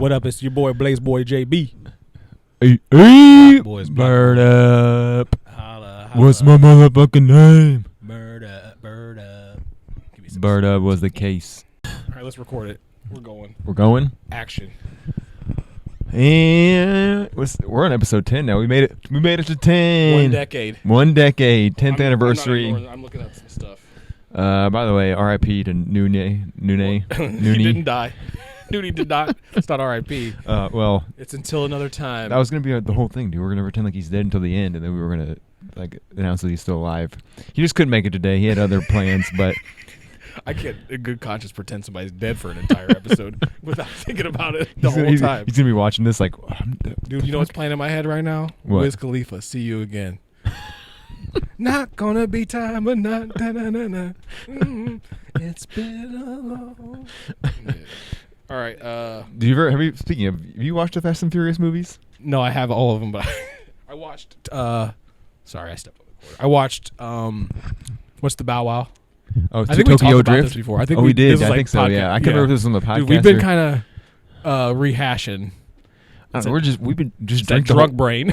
What up? It's your boy Blaze Boy JB. Hey, Boys, bird up. Holla, holla. What's my motherfucking name? Bird up, bird up. Give me some Bird up was the case. All right, let's record it. We're going. We're going? Action. And we're on episode 10 now. We made it to 10. 1 decade. 1 decade. 10th anniversary. I'm looking up some stuff. By the way, RIP to Nune. He didn't die. Nune did not. It's not RIP. Well, It's until another time. that was going to be the whole thing, dude. We're going to pretend like he's dead until the end, and then we were going to announce that he's still alive. He just couldn't make it today. He had other plans, but I can't in good conscience pretend somebody's dead for an entire episode without thinking about it the whole he's time. going to be watching this like, Dude, you know what's playing in my head right now? What? Wiz Khalifa, See You Again. Not gonna be time, but not da-na-na-na. It's been a long. Yeah. All right. have you watched the Fast and Furious movies? No, I have all of them, but I watched. Sorry, I stepped on the cord. I watched. What's the Bow Wow? Oh, I think we talked Tokyo about Drift. this before. I think we did. This was I like think so. podcast. Yeah, I can't remember if this was on the podcast. Dude, we've been kind of rehashing. We've been just That drinking. drunk brain.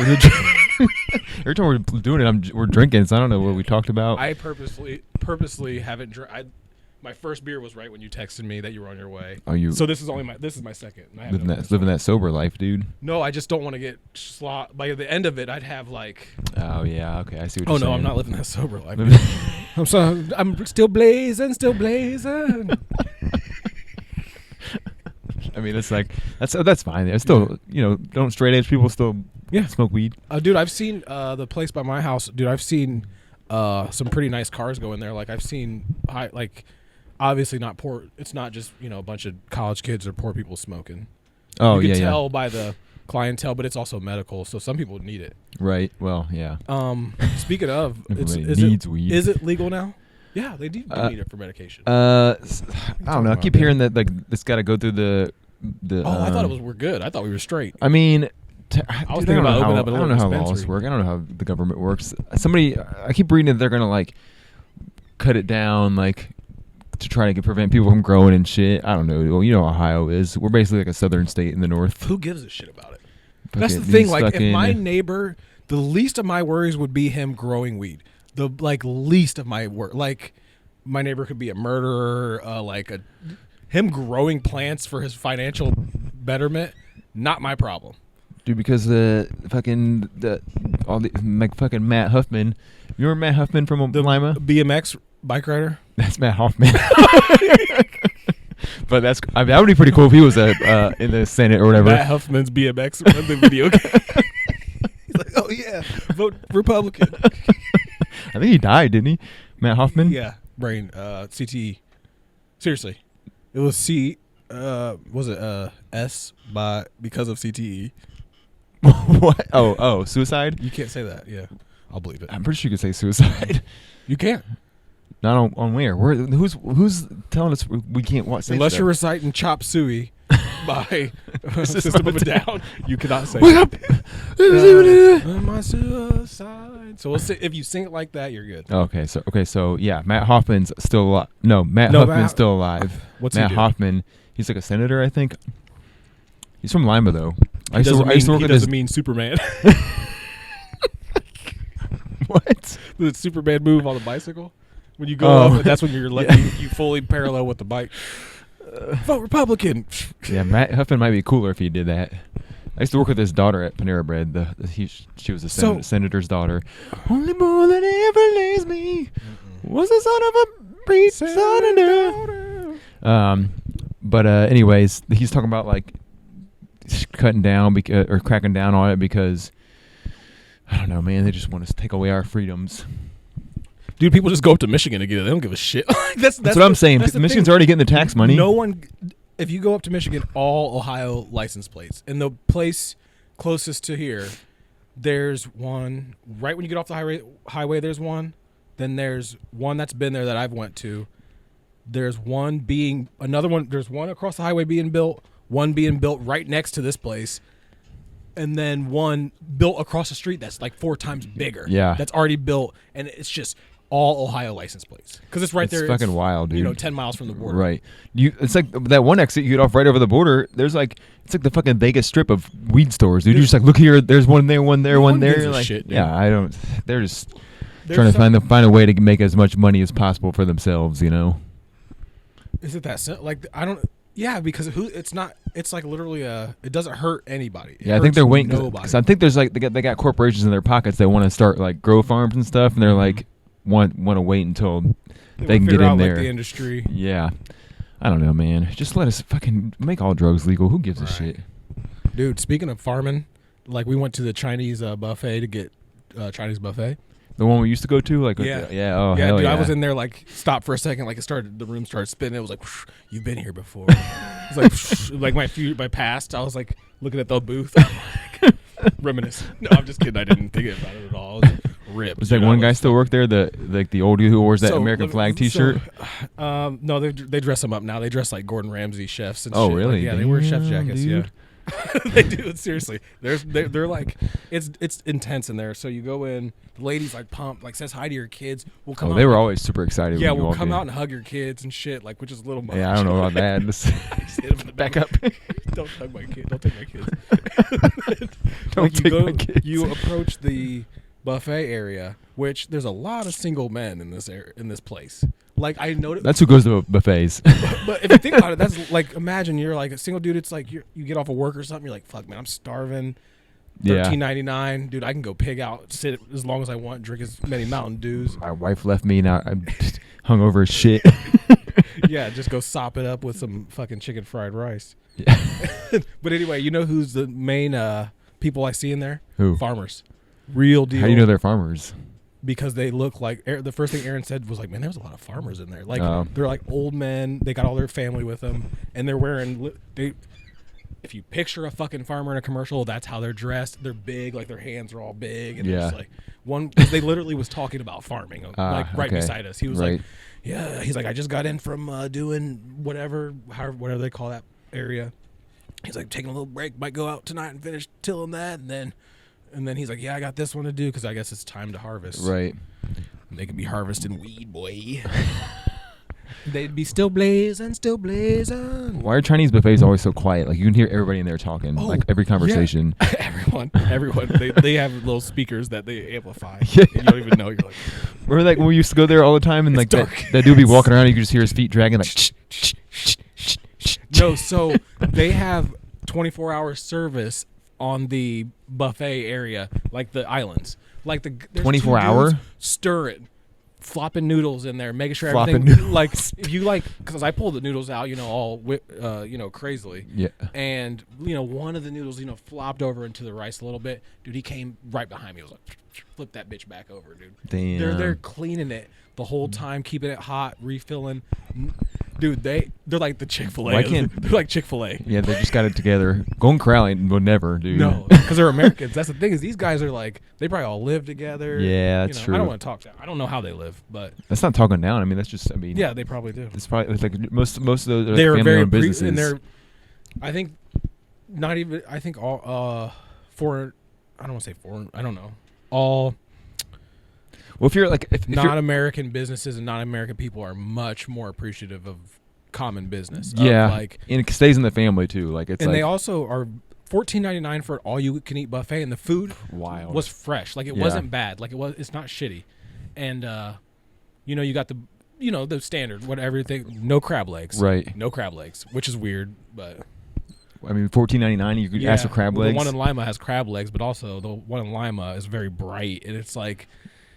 Every time we're doing it, we're drinking. So I don't know what we talked about. I purposely haven't drank. My first beer was right when you texted me that you were on your way. Are you? So this is my second. And I haven't living that sober life, dude. No, I just don't want to get by the end of it, I'd have like. Oh yeah, okay, I see what you're saying. Oh no, I'm not living that sober life. I'm still blazing. I mean, it's like that's fine. There's still, don't straight edge people still smoke weed. Dude, I've seen the place by my house. Dude, I've seen some pretty nice cars go in there. Like I've seen obviously not poor. It's not just a bunch of college kids or poor people smoking. Oh you can tell by the clientele, but it's also medical, so some people need it. Right. Well, yeah. Speaking of, weed. Is it legal now? Yeah, they do need it for medication. I don't know. I keep hearing that it's got to go through the. I thought we're good. I thought we were straight. I mean, I was thinking about opening up a little I don't know how laws work. I don't know how the government works. I keep reading that they're gonna cut it down to try to prevent people from growing and shit. I don't know. Well, Ohio is. We're basically like a southern state in the north. Who gives a shit about it? That's the thing. Like, if my neighbor, the least of my worries would be him growing weed. The least of my work. Like, my neighbor could be a murderer. Him growing plants for his financial betterment. Not my problem. Dude, because fucking Matt Huffman. You remember Matt Huffman from Lima? BMX bike rider? That's Matt Hoffman. But that would be pretty cool if he was in the Senate or whatever. Matt Huffman's BMX the video game. He's like, oh yeah, vote Republican. I think he died, didn't he? Matt Hoffman? Yeah, brain CTE. Seriously, it was was it S because of CTE? What? Oh, suicide? You can't say that. Yeah, I'll believe it. I'm pretty sure you could say suicide. You can't. Not on where? Who's telling us we can't watch? Unless you're reciting Chop Suey by System of a Down, you cannot say Wake up! my suicide. So we'll see, if you sing it like that, you're good. Okay, so yeah, Matt Hoffman's still alive. No, Huffman's still alive. What's Matt he do? Hoffman? He's like a senator, I think. He's from Lima, though. He doesn't mean Superman. What? The Superman move on the bicycle? When you go up, that's when you're you fully parallel with the bike. Vote Republican. Yeah, Matt Huffman might be cooler if he did that. I used to work with his daughter at Panera Bread. She was a senator's daughter. Only more than ever leaves me was the son of a preach senator. But anyways, he's talking about cutting down or cracking down on it because I don't know, man. They just want to take away our freedoms. Dude, people just go up to Michigan to get it. They don't give a shit. That's what I'm saying. Michigan's already getting the tax money. No one. If you go up to Michigan, all Ohio license plates. And the place closest to here, there's one. Right when you get off the highway, there's one. Then there's one that's been there that I've went to. There's another one. There's one across the highway being built. One being built right next to this place. And then one built across the street that's 4 times bigger. Yeah. That's already built. And it's just all Ohio license plates because it's right It's there. fucking wild, dude. 10 miles from the border. Right. It's like that one exit you get off right over the border. There's like it's like the fucking Vegas Strip of weed stores, dude. You're just like, look here. There's one there, one there, one there. gives a Like, shit, dude. yeah, I don't. They're just There's trying to some- find a way to make as much money as possible for themselves. Is it that like I don't? Yeah, because it's not. It's like literally it doesn't hurt anybody. It Yeah, I think they're hurts waiting nobody. because I think there's like they got corporations in their pockets that want to start like grow farms and stuff, and they're like want to wait until they can get figure in out, there. Like, the industry. Yeah, I don't know, man. Just let us fucking make all drugs legal. Who gives a shit? Dude, speaking of farming, like we went to the Chinese buffet to get Chinese buffet. The one we used to go to, like Yeah. yeah. Oh Yeah, hell dude, yeah! I was in there like stopped for a second, like the room started spinning. It was like, you've been here before. It was like my past. I was like looking at the booth, reminiscing. No, I'm just kidding. I didn't think about it at all. It was ripped. Was that one guy still work there? The old dude who wears that American flag T-shirt. No, they dress them up now. They dress like Gordon Ramsay chefs and Oh shit. really? Like, yeah, they wear chef Damn, jackets. dude. Yeah. They do. Seriously, they're like it's intense in there. So you go in, the ladies like pump, like says hi to your kids. We'll come. Oh, out, they were always super excited. Yeah, when you we'll walked come in. out and hug your kids and shit, like which is a little much. Yeah, I don't know about that. Back up. Don't hug my kid. Don't take my kids. Don't Like, take my kids. You approach the buffet area, which there's a lot of single men in this place. Like I noticed. That's who goes to buffets. But if you think about it, that's like imagine you're like a single dude. It's like you get off of work or something. You're like, fuck, man, I'm starving. Yeah. $13.99, dude. I can go pig out, sit as long as I want, drink as many Mountain Dews. My wife left me. Now I'm hung over as shit. Yeah, just go sop it up with some fucking chicken fried rice. Yeah. But anyway, you know who's the main people I see in there? Who? Farmers. Real deal. How do you know they're farmers? Because they look like the first thing Aaron said was like, man, there's a lot of farmers in there. Like Oh. they're like old men. They got all their family with them, and they're wearing. If you picture a fucking farmer in a commercial, that's how they're dressed. They're big, like their hands are all big, and Yeah. just like one. 'Cause they literally was talking about farming, like right okay. beside us. He was Right. like, yeah, he's like, I just got in from doing whatever they call that area. He's like taking a little break, might go out tonight and finish tilling that, and then he's like, yeah, I got this one to do because I guess it's time to harvest. Right. They could be harvesting weed, boy. They'd be still blazing. Why are Chinese buffets always so quiet? Like you can hear everybody in there talking, Oh, like every conversation. Yeah. Everyone. They have little speakers that they amplify. Yeah. And you don't even know. You're like, Remember like when we used to go there all the time and It's like dark. that dude be walking around and you could just hear his feet dragging like no. So they have 24-hour service on the buffet area, like the islands, like there's 24 two hour? dudes stirring, flopping noodles in there, making sure Flopping everything noodles. like if you like because I pulled the noodles out, all crazily. Yeah. And one of the noodles, flopped over into the rice a little bit. Dude, he came right behind me. I was like, flip that bitch back over, dude. Damn. They're cleaning it the whole time, keeping it hot, refilling. Dude, they're like the Chick-fil-A. Why can't- They're like Chick-fil-A. Yeah, they just got it together. Golden Corral would never, dude. No, because they're Americans. That's the thing is these guys are like they probably all live together. Yeah, that's true. I don't want to talk to. I don't know how they live, but That's not talking down. I mean, that's just. I mean, yeah, they probably do. It's probably it's like most of those are They're like very family-owned businesses. and they're. I think, not even. I think all foreign. I don't want to say foreign. I don't know. All well, if you're like if you're- non-American businesses and non-American people are much more appreciative of common business. of, yeah, like, and it stays in the family too. Like it's and like they also are $14.99 for all you can eat buffet, and the food wild. was fresh. Like it Yeah. wasn't bad. Like it's not shitty. And you got the standard everything. No crab legs. Right. No crab legs, which is weird, but I mean, $14.99. You could ask for crab well, legs. the one in Lima has crab legs, but also the one in Lima is very bright, and it's like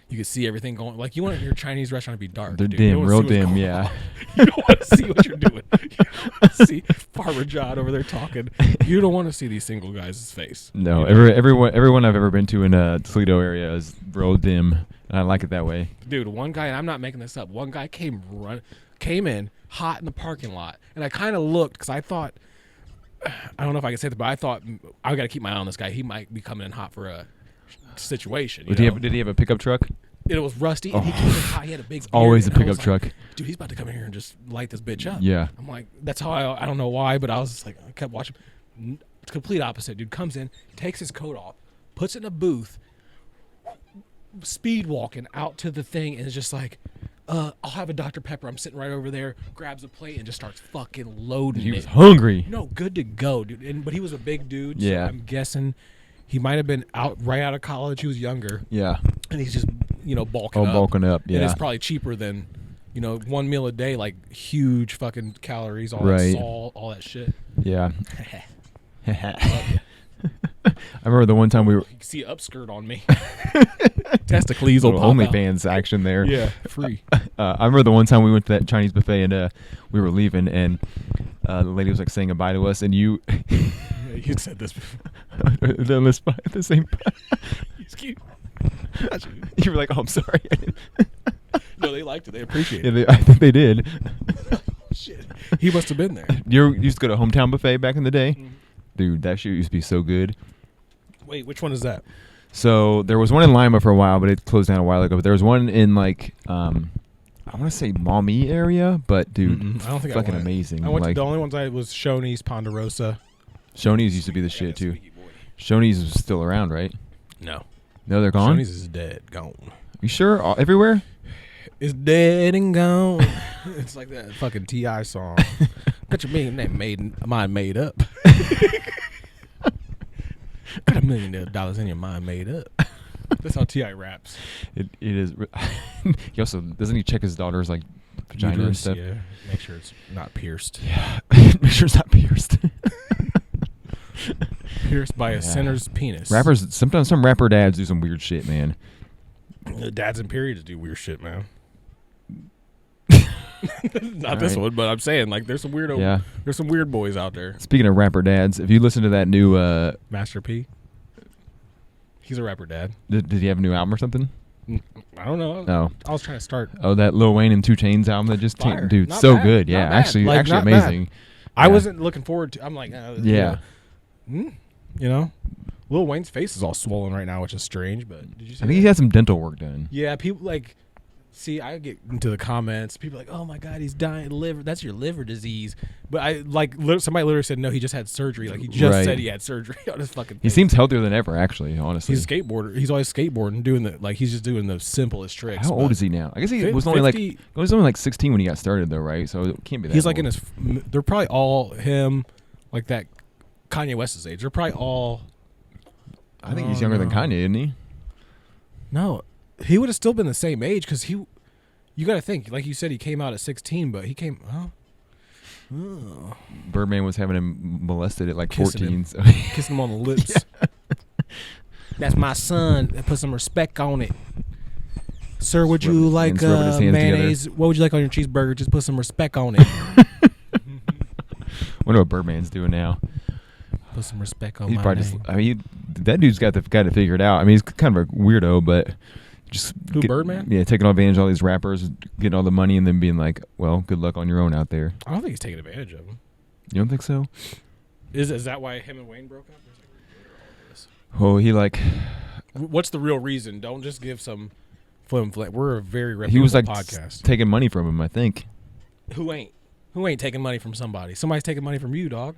you can see everything going. Like you want your Chinese restaurant to be dark. They're dude. You dim, don't wanna real see what's dim. going Yeah. on. You don't want to see what you're doing. You don't want to see Farmer John over there talking. You don't want to see these single guys' face. No, You know? everyone I've ever been to in Toledo area is real dim, and I like it that way. Dude, one guy, and I'm not making this up. One guy came in hot in the parking lot, and I kind of looked because I thought, I don't know if I can say that, but I thought I got to keep my eye on this guy. He might be coming in hot for a situation. Did he have a pickup truck? It was rusty, and he came in hot. He had a big. Always a beard, and I pickup was truck. like, dude, he's about to come in here and just light this bitch up. Yeah. I'm like, that's how I don't know why, but I was just like, I kept watching. It's complete opposite. Dude comes in, takes his coat off, puts it in a booth, speed walking out to the thing and is just like, I'll have a Dr. Pepper. I'm sitting right over there, grabs a plate and just starts fucking loading He was it. hungry. No, good to go, dude. But he was a big dude, Yeah. so I'm guessing he might have been right out of college. He was younger. Yeah. And he's just, bulking up. Bulking up, And yeah. it's probably cheaper than, one meal a day, like huge fucking calories, all Right. that salt, all that shit. Yeah. I remember the one time we were... You can see upskirt on me. Testicles will little pop out. OnlyFans action there. Yeah, free. I remember the one time we went to that Chinese buffet and we were leaving and the lady was like saying goodbye to us and you... Yeah, you said this before. at the same He's cute. You were like, oh, I'm sorry. No, they liked it. They appreciated it. I think they did. Shit. He must have been there. You used to go to Hometown Buffet back in the day? Mhm. Dude, that shit used to be so good. Wait, which one is that? So there was one in Lima for a while, but it closed down a while ago. But there was one in like I want to say Maumee area, but dude, I don't think fucking I went. amazing. I went like to the only ones I was Shoney's, Ponderosa. Shoney's used to be the shit too. Squeaky boy. Shoney's is still around, right? No. No, they're gone. Shoney's is dead, gone. You sure? Everywhere? It's dead and gone. It's like that fucking T.I. song. Got your mind made up. Got $1 million in your mind made up. That's how T.I. raps. It is. He also doesn't he check his daughter's like vagina and Uterus, stuff? yeah. Make sure it's not pierced. Yeah. Make sure it's not pierced. Pierced by a sinner's penis. Rappers sometimes some rapper dads do some weird shit, man. Dads and periods do weird shit, man. Not All this right. one, but I'm saying like there's some weirdo. Yeah. There's some weird boys out there. Speaking of rapper dads, if you listen to that new, Master P. He's a rapper dad. did he have a new album or something? I don't know. No. I was trying to start. Oh, that Lil Wayne and 2 Chainz album that just Fire. came, dude, Not so bad. good. Not Yeah, bad. actually Like, not bad. amazing. I Yeah. wasn't looking forward to. I'm like, Yeah. Lil Wayne's face is all swollen right now, which is strange. But did you see? I think he had some dental work done. Yeah, people like. See, I get into the comments. People are like, "Oh my God, he's dying of liver. That's your liver disease." But I like somebody literally said, "No, he just had surgery." Like he just Right. said he had surgery on his fucking. He face. seems healthier than ever, actually, honestly. He's a skateboarder. He's always skateboarding, doing he's just doing the simplest tricks. How old is he now? I guess he was only like 16 when he got started, though, right? So it can't be that He's like old. in his. They're probably all him, like that. Kanye West's age. They're probably all. I think he's younger than Kanye, isn't he? No, he would have still been the same age because he. You got to think, like you said, he came out at 16, but he came. Oh. Birdman was having him molested at like Kissing 14. him. So. Kissing him on the lips. That's my son. Put some respect on it. Sir, would you like rubbing his hands mayonnaise? What would you like on your cheeseburger? Just put some respect on it. Wonder what Birdman's doing now. Put some respect on He's my probably name. just. I mean, that dude's got to figure it out. I mean, he's kind of a weirdo, but just Birdman? Yeah, taking advantage of all these rappers, getting all the money, and then being like, "Well, good luck on your own out there." I don't think he's taking advantage of him. You don't think so? Is that why him and Wayne broke up? Oh, he like What's the real reason? Don't just give some flim flam. We're a very reputable he was like podcast. taking money from him. I think. Who ain't? Who ain't taking money from somebody? Somebody's taking money from you, dog.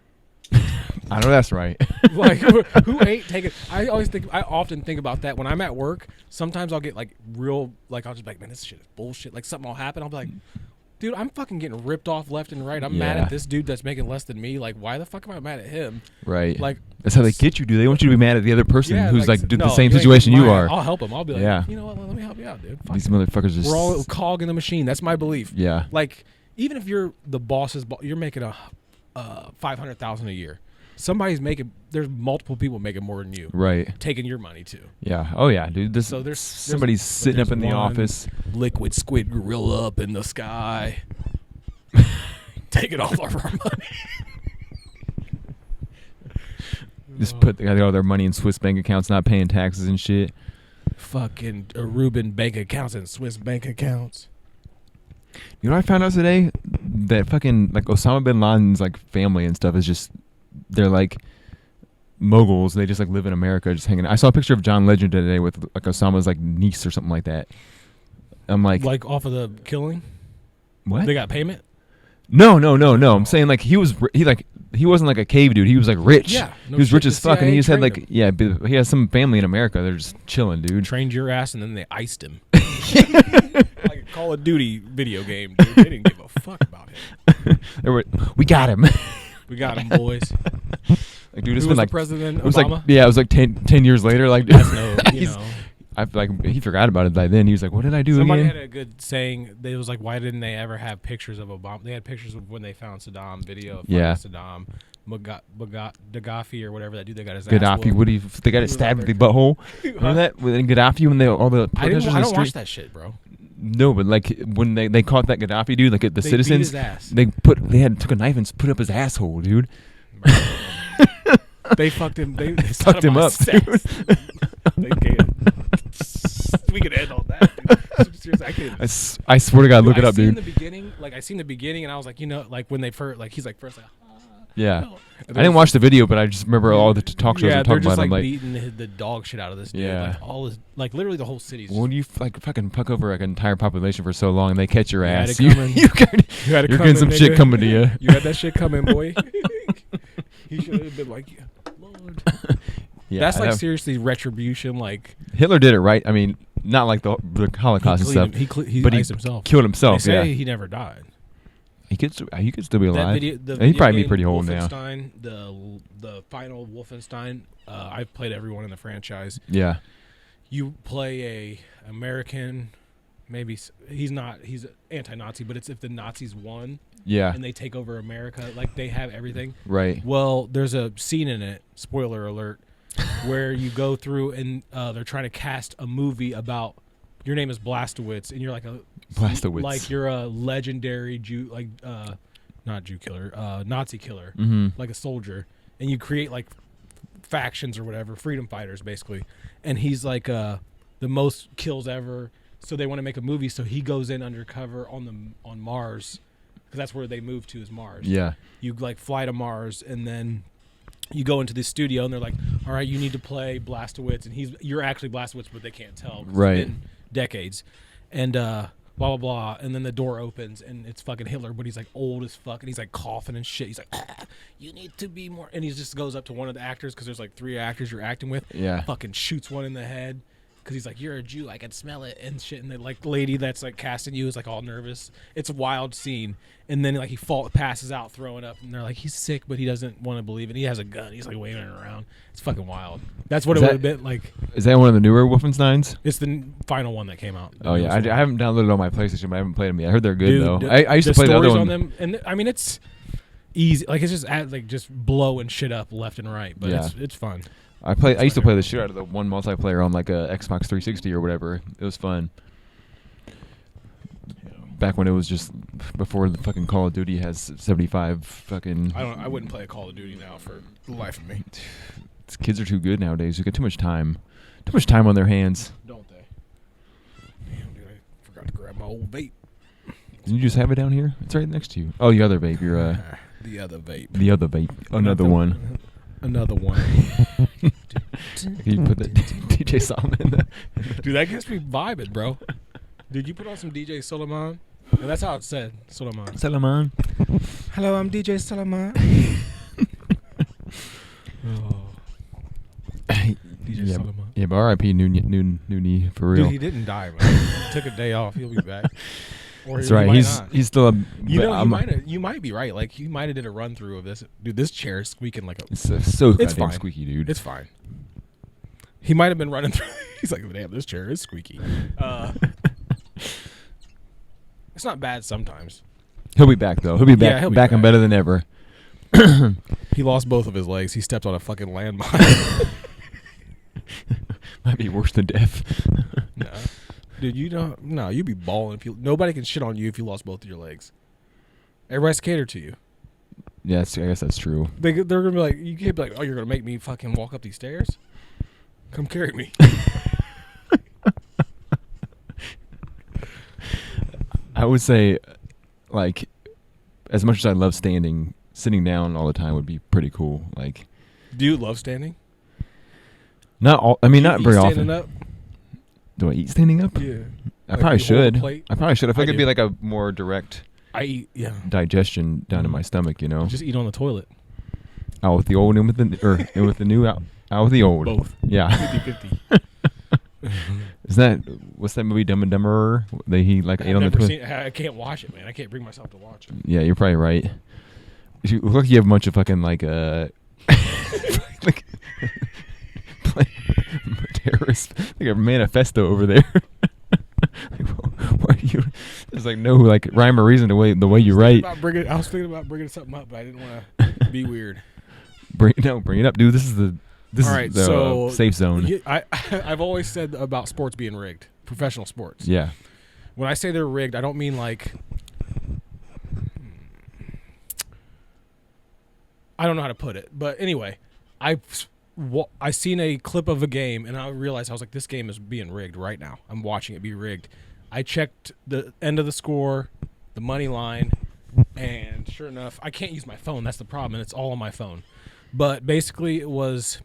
I know that's right. Like who ain't taking? I often think about that when I'm at work. Sometimes I'll get like real, like I'll just be like, man, this shit is bullshit. Like something will happen. I'll be like, dude, I'm fucking getting ripped off left and right. I'm mad Yeah. at this dude that's making less than me. Like, why the fuck am I mad at him? Right. Like that's how they get you, dude. They want you to be mad at the other person yeah, who's like, no, the same you ain't situation getting you mine. are. I'll help him. I'll be like, Yeah. you know what? Let me help you out, dude. Fuck These it. motherfuckers just. We're all a cog in the machine. That's my belief. Yeah. Like, even if you're the boss's boss, you're making a $500,000 a year. There's multiple people making more than you, Right. taking your money too. Yeah. Oh yeah, dude. So there's somebody's sitting up in the one office. liquid squid gorilla up in the sky, taking all of our money. Just put all their money in Swiss bank accounts, not paying taxes and shit. Fucking Aruban bank accounts and Swiss bank accounts. You know what I found out today? That fucking like Osama bin Laden's like family and stuff is just they're like moguls. They just like live in America, just hanging out. I saw a picture of John Legend today with like Osama's like niece or something like that. I'm like Like off of the killing, what? they got payment. No. I'm Oh. saying like he wasn't like a cave dude. He was like rich. Yeah, no he was shit, rich the as fuck, and CIA he just had trained like he has some family in America. They're just chilling, dude. Trained your ass, and then they iced him. Like a Call of Duty video game, dude. They didn't give a fuck about him. We got him. We got him, boys. Like, dude, it's Who been was like the president? it was Obama? like it was like 10 years later. Like, That's no, you he's- know. I feel like he forgot about it by then. He was like, "What did I do Somebody again?" had a good saying. They was like, "Why didn't they ever have pictures of Obama?" They had pictures of when they found Saddam, video of Yeah. Saddam, Gaddafi or whatever that dude that got his ass Gaddafi, whooped. they got He it was stabbed out in the there. butthole. Remember that when Gaddafi when all the I protesters in the don't street? watch that shit, bro. No, but like when they caught that Gaddafi dude, like the They beat citizens, his ass. they took a knife and put up his asshole, dude. They fucked him. They Fucked him up, dude. They can't. We could end on that. Dude. Seriously, I could. I swear to God, look it up, dude. I seen the beginning, and I was like, like when they first, like he's like first, like, Yeah. no. I didn't watch the video, but I just remember all the talk shows Yeah, were they're talking just about him. like Like, beating the dog shit out of this dude. Yeah. Like all his, like literally the whole city's. when you like fucking fuck over like an entire population for so long, and they catch your You had ass, it you, coming. you got, You had it you're coming, getting some nigga. shit coming to you. You had that shit coming, boy. He should have been like, yeah, Lord. Yeah, That's like seriously retribution. Like Hitler did it right. I mean, not like the Holocaust and stuff. He but he iced himself. killed They himself. say Yeah, he never died. he could still be That alive. video, the He'd video probably be game pretty old now. Wolfenstein, the final Wolfenstein. I've played everyone in the franchise. Yeah, You play a American. Maybe he's anti-Nazi, but it's if the Nazis won yeah, and they take over America, like they have everything. right. Well, there's a scene in it. Spoiler alert. Where you go through and they're trying to cast a movie about your name is Blastowitz and you're like Blastowitz. you're a legendary Jew, like not Jew killer, Nazi killer, Mm-hmm. like a soldier, and you create like factions or whatever, freedom fighters basically, and he's like the most kills ever. So they want to make a movie, so he goes in undercover on Mars, because that's where they move to is Mars. Yeah, You like fly to Mars and then you go into the studio and they're like, all right, you need to play Blastowitz, and you're actually Blastowitz, but they can't tell 'cause Right. it's been decades, and blah blah blah, and then the door opens and it's fucking Hitler, but he's like old as fuck and he's like coughing and shit. He's like, you need to be more, and he just goes up to one of the actors because there's like 3 actors you're acting with, yeah. fucking shoots one in the head. Because he's like, you're a Jew, I can smell it and shit. And the like lady that's like casting you is like all nervous. It's a wild scene. And then like he passes out throwing up, and they're like, he's sick, but he doesn't want to believe it. He has a gun. He's like waving it around. It's fucking wild. That's what Is it that- would have been like. Is that one of the newer Wolfensteins? It's the final one that came out. Oh yeah, I haven't downloaded it on my PlayStation, but I haven't played them yet. I heard they're good Dude, though. I used to play the other stories one. on them, and I mean it's easy. Like it's just blowing shit up left and right, but Yeah. it's fun. I used to play the shit out of the one multiplayer on like a Xbox 360 or whatever. It was fun. Back when it was just before the fucking Call of Duty has 75 fucking. I wouldn't play a Call of Duty now for the life of me. Kids are too good nowadays. You got too much time. Too much time on their hands. Don't they? Damn, dude, I forgot to grab my old vape. Didn't you just have it down here? It's right next to you. Oh, the other vape. You're The other vape. the other vape. Another one. Another one. You put the DJ Solomon in the. Dude, that gets me vibing, bro. Did you put on some DJ Solomon? And that's how it said, Solomon. Solomon. Hello, I'm DJ Solomon. Oh. DJ Yeah, Solomon. yeah, but R.I.P. Nune for real. Dude, he didn't die, man. Took a day off. He'll be back. Or That's he right. might He's not. he's still a. You know, I'm- you might be right. Like, he might have did a run through of this. Dude, this chair is squeaking like a. It's so It's goddamn fine. squeaky, dude. It's fine. He might have been running through. He's like, damn, this chair is squeaky. It's not bad sometimes. He'll be back though. He'll be back, Yeah, he'll be back and back. better than ever. He lost both of his legs. He stepped on a fucking landmine. Might be worse than death. No. Dude, you'd be balling if you. Nobody can shit on you if you lost both of your legs. Everybody's catered to you. Yes, I guess that's true. They're gonna be like, you can't be like, oh, you're gonna make me fucking walk up these stairs. Come carry me. I would say, like, as much as I love standing, sitting down all the time would be pretty cool. Like, Do you love standing? not all. I mean, Do you not eat very standing often. Up? Do I eat standing up? Yeah. I Like probably you hold the should. plate? I probably should. I feel like I it'd be do. like a more direct. I eat, digestion down in my stomach. You know, just eat on the toilet. Out with the old, in with the new, out with the old. Both. Yeah. 50-50. What's that movie, Dumb and Dumberer? He ate on the toilet. I can't watch it, man. I can't bring myself to watch it. Yeah, you're probably right. You look like you have a bunch of fucking like terrorist, like a manifesto over there. Why do you? There's like no like rhyme or reason to the way you write. I was thinking about bringing something up, but I didn't want to be weird. Bring it up, dude. This is the so safe zone. I've always said about sports being rigged, professional sports. Yeah. When I say they're rigged, I don't mean like. I don't know how to put it, but anyway, I seen a clip of a game and I realized, I was like, this game is being rigged right now. I'm watching it be rigged. I checked the end of the score, the money line, and sure enough, I can't use my phone. That's the problem, and it's all on my phone. But basically, it was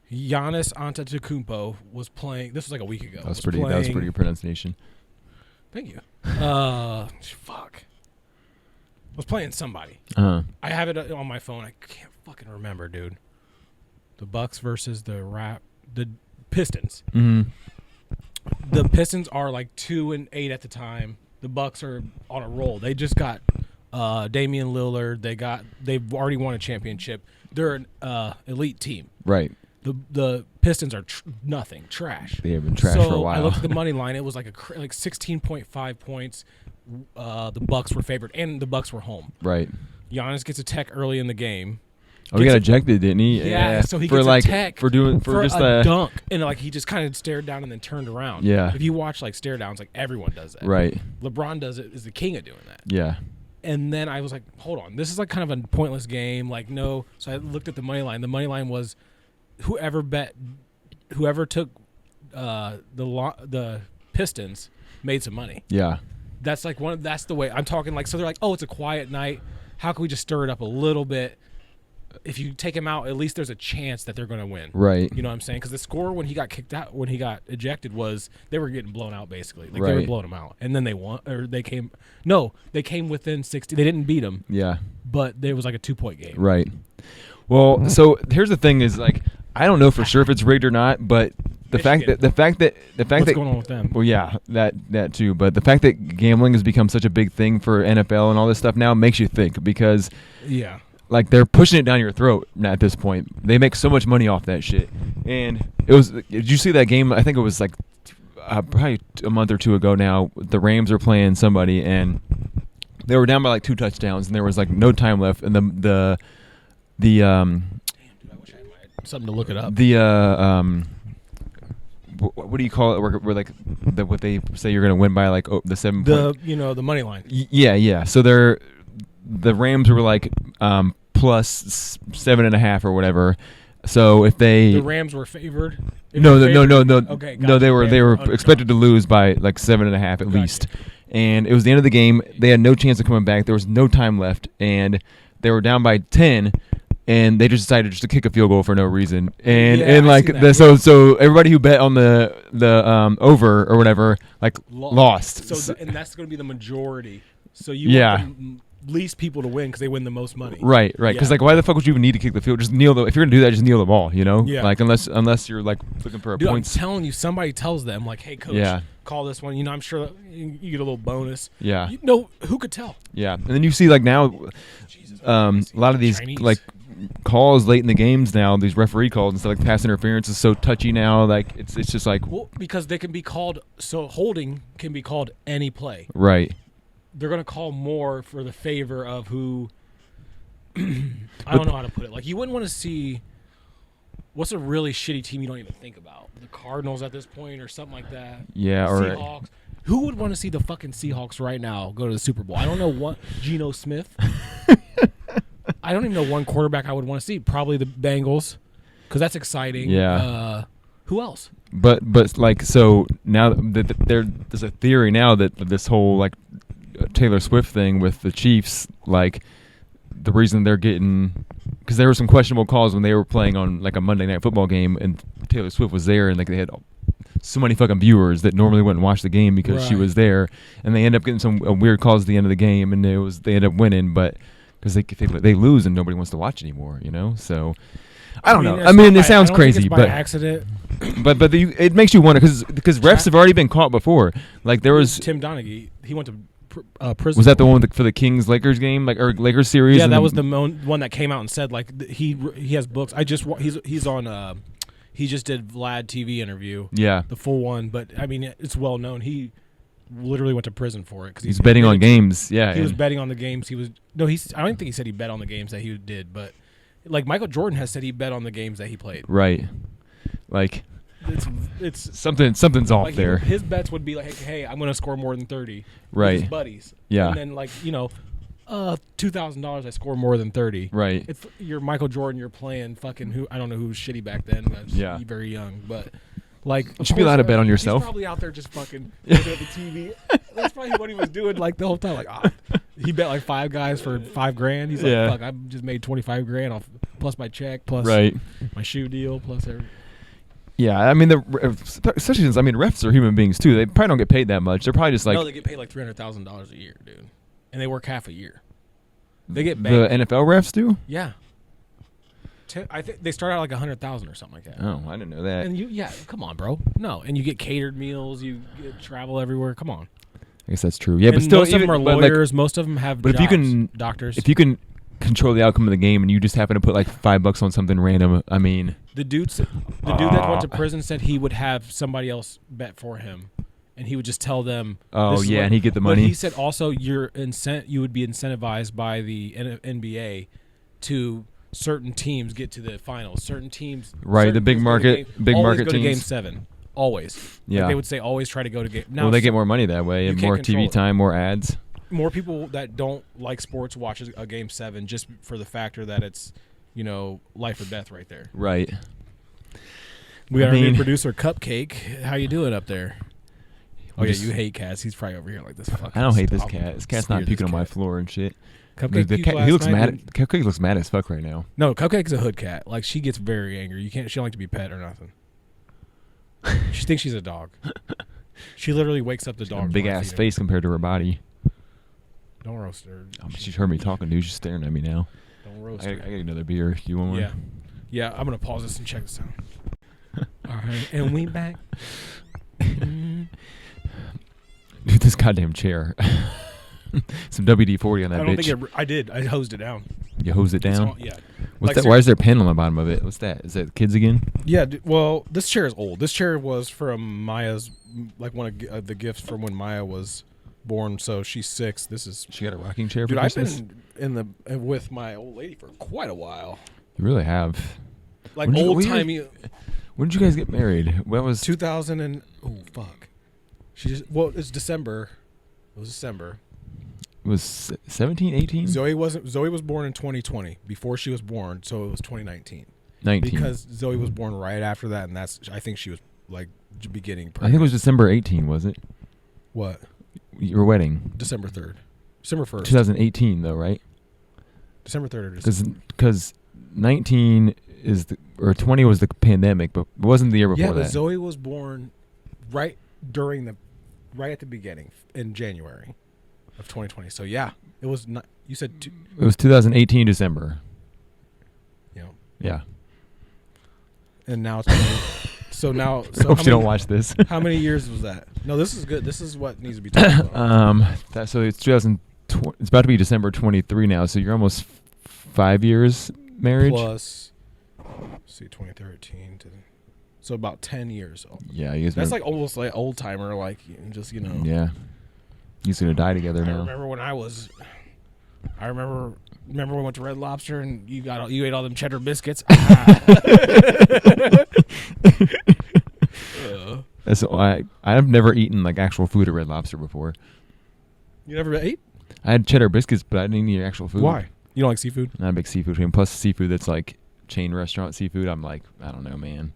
Giannis Antetokounmpo was playing. This was like a week ago. That was pretty good pronunciation. Thank you. Fuck. I was playing somebody. Uh-huh. I have it on my phone. I can't fucking remember, dude. The Bucks versus the Pistons. Mm-hmm. The Pistons are like 2-8 at the time. The Bucks are on a roll. They just got Damian Lillard. They've already won a championship. They're an elite team. Right. The Pistons are nothing, trash. They have been trash for a while. I looked at the money line. It was like 16.5 points. The Bucks were favored, and the Bucks were home. Right. Giannis gets a tech early in the game. Oh, he got ejected, didn't he? Yeah. So he gets a tech for just a dunk, and like he just kind of stared down and then turned around. Yeah. If you watch like stare downs, like everyone does that. Right. LeBron is the king of doing that. Yeah. And then I was like, hold on, this is like kind of a pointless game. Like no. So I looked at the money line. The money line was whoever took the Pistons made some money. Yeah. That's like that's the way I'm talking. Like, so they're like, oh, it's a quiet night. How can we just stir it up a little bit? If you take him out, at least there's a chance that they're going to win. Right. You know what I'm saying? Because the score when he got kicked out, when he got ejected, was they were getting blown out basically. Like they were blowing him out, and then they won, or they came within 60. They didn't beat him. Yeah. But there was like a 2-point game. Right. Well, so here's the thing: is like I don't know for sure if it's rigged or not, but the fact that what's going on with them? Well, yeah, that too. But the fact that gambling has become such a big thing for NFL and all this stuff now makes you think because like they're pushing it down your throat at this point. They make so much money off that shit. And did you see that game? I think it was like probably a month or two ago now. The Rams are playing somebody and they were down by like 2 touchdowns and there was like no time left and the damn, dude, I wish I had something to look it up. What do you call it? Where like what they say you're going to win by like the 7 point. The money line. Yeah. So the Rams were like plus 7.5 or whatever. So if the Rams were favored. No. Okay, gotcha. No, they were expected to lose by like 7.5 at least. And it was the end of the game. They had no chance of coming back. There was no time left, and they were down by 10. And they just decided just to kick a field goal for no reason, and like so everybody who bet on the over or whatever like lost. So and that's going to be the majority. So you want the least people to win because they win the most money. Right. Because like why the fuck would you even need to kick the field? Just kneel if you're gonna do that, just kneel the ball. You know, like unless you're like looking for a point. I'm telling you, somebody tells them like, hey coach, call this one. You know, I'm sure you get a little bonus. Yeah. You know, who could tell? Yeah, and then you see like now, a lot of these Chinese. Like. Calls late in the games now, these referee calls and stuff like pass interference is so touchy now. Like it's just like because they can be called holding can be called any play. Right. They're gonna call more for the favor of who. I don't know how to put it. Like you wouldn't want to see. What's a really shitty team you don't even think about? The Cardinals at this point or something like that. Yeah. Or Seahawks. Who would want to see the fucking Seahawks right now go to the Super Bowl? I don't know what Geno Smith. I don't even know one quarterback I would want to see. Probably the Bengals, because that's exciting. Yeah. Who else? But like so now there's a theory now that this whole like Taylor Swift thing with the Chiefs, like the reason they're getting because there were some questionable calls when they were playing on like a Monday Night Football game and Taylor Swift was there and like they had so many fucking viewers that normally wouldn't watch the game because she Right. was there, and they end up getting some weird calls at the end of the game, and they end up winning, but because they lose and nobody wants to watch anymore, you know. So I don't know. I mean, it sounds crazy, by but accident. but it makes you wonder because refs have already been caught before. Like there was Tim Donaghy. He went to prison. was that the one for the Kings Lakers game, like or Lakers series? Yeah, and that was the one that came out and said like he has books. He's on he just did Vlad TV interview. Yeah, The full one, but I mean it's well known. He literally went to prison for it because he's betting on games. Yeah, he was betting on the games. I don't think he said he bet on the games that he did, but like Michael Jordan has said he bet on the games that he played. Right, like It's something's off like there. His bets would be like, hey, I'm going to score more than 30. Right. With his buddies. Yeah. And then like $2,000 I score more than 30. Right. It's you're Michael Jordan. You're playing fucking who I don't know who's shitty back then. I was Yeah. very young, but like You should be allowed to bet on yourself. He's probably out there just fucking looking at the TV. That's probably what he was doing like the whole time. Like he bet like 5 guys for $5,000. He's like, Yeah. fuck, I just made $25,000 off plus my check plus Right. my shoe deal plus everything. Yeah, I mean, especially since refs are human beings too. They probably don't get paid that much. They're probably just like No, they get paid like $300,000 a year, dude, and they work half a year. They get the banked. NFL refs do. Yeah, I think they start out like 100,000 or something like that. Oh, I didn't know that. And come on, bro. No, and you get catered meals, you get travel everywhere. Come on. I guess that's true. Yeah, And but still, most of them are but, like, lawyers. Most of them have but jobs, if you can, doctors. if you can control the outcome of the game and you just happen to put like $5 on something random, I mean, the dude that went to prison said he would have somebody else bet for him, and he would just tell them. oh this is yeah, what- and he get the But money. he said also you would be incentivized by the NBA to certain teams get to the finals. Certain teams, Right, certain the big teams go to market- game- big always market go to Game teams. 7. Always, Yeah. Like they would say always try to go to game. Now, Well, they get more money that way you and can't more control TV it. time, more ads. more people that don't like sports watch a Game 7 just for the factor that it's life or death right there. Right. We got our new mean- producer Cupcake. How you doing up there? Oh We yeah, just- you hate cats. He's probably over here like this. Fucking I don't hate this stop. cat. This cat's not Spear puking this on my cat. floor and shit. Cupcake The puked cat, last he looks night, mad. dude. Cupcake looks mad as fuck right now. No, Cupcake's a hood cat. Like she gets very angry. She don't like to be pet or nothing. She thinks she's a dog. She literally wakes up the dog. Big ass face compared to her body. Don't roast her. She's heard me talking, dude. She's staring at me now. Don't roast I her. got another beer. You want one? Yeah. Yeah, I'm gonna pause this and check this out. All right, and we back. Dude, this goddamn chair. Some WD-40 on that I don't bitch. think I did. I hosed it down. You hosed it It's down? all- yeah. What's Like, that? Why is there a pen on the bottom of it? What's that? Is that kids again? Yeah. Well, this chair is old. This chair was from Maya's, like one of the gifts from when Maya was born. So she's 6. This is. She got a rocking chair for Dude, I've Christmas? been with my old lady for quite a while. You really have. Like When did you- old when you- timey. When did you guys get married? What was 2000 and fuck. It's December. It was December. was 17, 18? Zoe was born in 2020 before she was born, so it was 2019 19. because Zoe was born right after that, and I think she was like beginning. I think it was December 18, was it? What? Your wedding. December 3rd, December 1st, 2018 though, right? December 3rd or December. Because 19 or 20 was the pandemic, but it wasn't the year before Yeah, but that. Zoe was born right at the beginning in January of 2020. So yeah, it was not. You said It was 2018 December. Yeah. and now it's so now. So Hope how you don't many- watch this. How many years was that? No, this is good. This is what needs to be talked about. So it's 2020. It's about to be December 23 now. So you're almost 5 years marriage. Plus, let's see, 2013 to so about 10 years old. Yeah, you guys. That's been- like almost like old timer, like just Yeah, you guys gonna die together I now. remember when I remember we went to Red Lobster and you ate all them cheddar biscuits. That's I've never eaten like actual food at Red Lobster before. You never ate? I had cheddar biscuits, but I didn't eat actual food. Why? You don't like seafood? Not a big seafood fan. Plus seafood that's like chain restaurant seafood. I'm like, I don't know, man.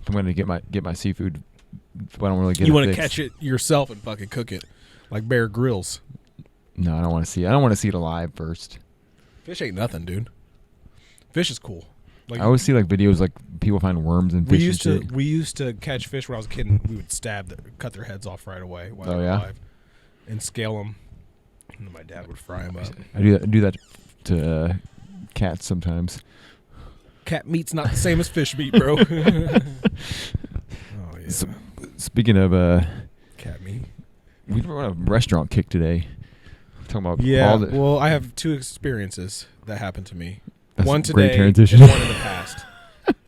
If I'm gonna get my seafood, I don't really get. You want to catch it yourself and fucking cook it, like Bear Grylls. No, I don't want to see. I don't want to see it alive first. Fish ain't nothing, dude. Fish is cool. Like, I always see like videos like people find worms and fish. We used to catch fish when I was a kid, and we would cut their heads off right away while they were alive, and scale them. And then my dad would fry them up. I do that to cats sometimes. Cat meat's not the same as fish meat, bro. Oh yeah. So, speaking of cat meat, we were on a restaurant kick today. Talking about well, I have two experiences that happened to me. That's one a great today transition. and one in the past.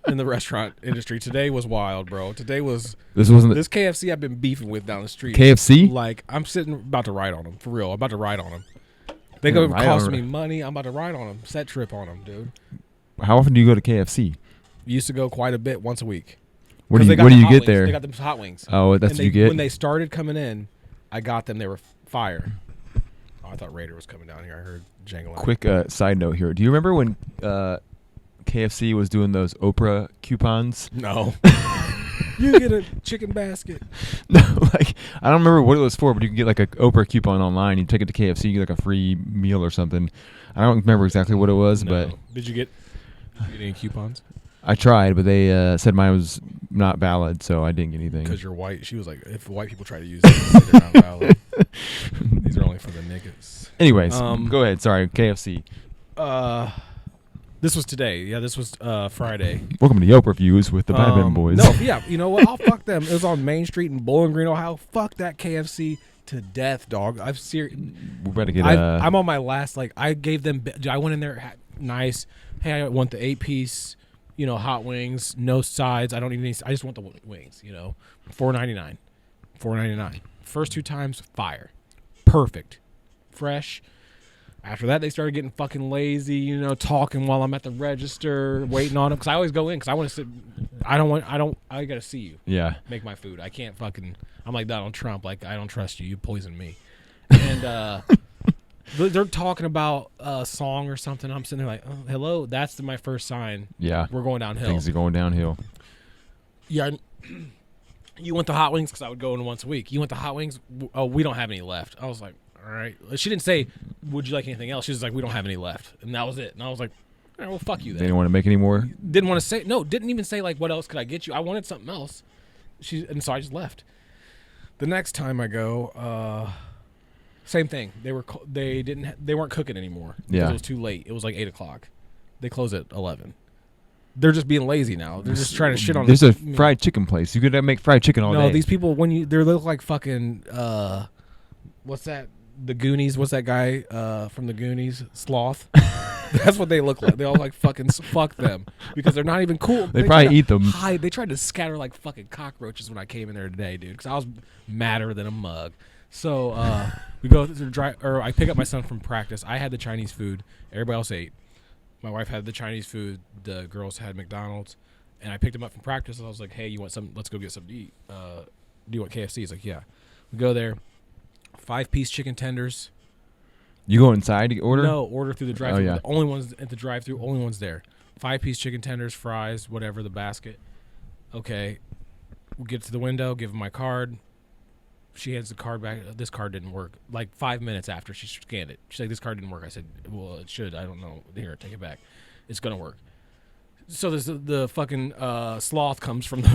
In the restaurant industry, today was wild, bro. Today was this KFC I've been beefing with down the street. KFC? Like, I'm sitting about to ride on them for real. I'm about to ride on them. They go cost me money. I'm about to ride on them. Set trip on them, dude. How often do you go to KFC? Used to go quite a bit, once a week. Where do you get there? They got them hot wings. Oh, that's what you get? When they started coming in, I got them. They were fire. Oh, I thought Raider was coming down here. I heard jangling. Quick side note here. Do you remember when KFC was doing those Oprah coupons? No. You get a chicken basket. No, like I don't remember what it was for, but you can get like an Oprah coupon online. You take it to KFC, you get like a free meal or something. I don't remember exactly what it was, but did you get any coupons? I tried, but they said mine was not valid, so I didn't get anything. Because you're white. She was like, if white people try to use it, they're not valid. These are only for the niggas. Anyways, go ahead. Sorry, KFC. This was today. Yeah, this was Friday. Welcome to Yelp Reviews with the Bad Men Boys. No, yeah, you know what? I'll fuck them. It was on Main Street in Bowling Green, Ohio. Fuck that KFC to death, dog. We better get. I'm on my last. Like, I gave them. I went in there nice. Hey, I want the 8-piece. Hot wings, no sides. I don't even need. I just want the wings. $4.99. First 2 times, fire, perfect, fresh. After that, they started getting fucking lazy, talking while I'm at the register, waiting on them. Because I always go in because I want to sit. I got to see you. Yeah. Make my food. I can't fucking. I'm like Donald Trump. Like, I don't trust you. You poison me. And they're talking about a song or something. I'm sitting there like, oh, hello. That's my first sign. Yeah. We're going downhill. Things are going downhill. Yeah. You want the hot wings? Because I would go in once a week. You want the hot wings? Oh, we don't have any left. I was like, all right. She didn't say, would you like anything else? She was like, we don't have any left. And that was it. And I was like, all right, well, fuck you then. They didn't want to make any more? Didn't want to say. No, didn't even say, like, what else could I get you? I wanted something else. And so I just left. The next time I go, same thing. They weren't cooking anymore. Yeah. It was too late. It was like 8 o'clock. They close at 11. They're just being lazy now. They're just trying to shit on. There's a fried chicken place. You could make fried chicken all day. No, these people they look like fucking what's that? The Goonies. What's that guy from the Goonies? Sloth. That's what they look like. They all like fucking fuck them because they're not even cool. They probably eat them. They tried to scatter like fucking cockroaches when I came in there today, dude. Because I was madder than a mug. So we go to I pick up my son from practice. I had the Chinese food. Everybody else ate. My wife had the Chinese food. The girls had McDonald's. And I picked him up from practice. And I was like, hey, you want something? Let's go get something to eat. Do you want KFC? He's like, yeah. We go there. 5-piece chicken tenders. You go inside to order? No, order through the drive-thru. Oh, yeah. The only ones at the drive-thru, only ones there. 5-piece chicken tenders, fries, whatever, the basket. Okay. We get to the window, give him my card. She hands the card back. This card didn't work. Like 5 minutes after she scanned it. She's like, this card didn't work. I said, well, it should. I don't know. Here, take it back. It's going to work. So there's the fucking sloth comes from the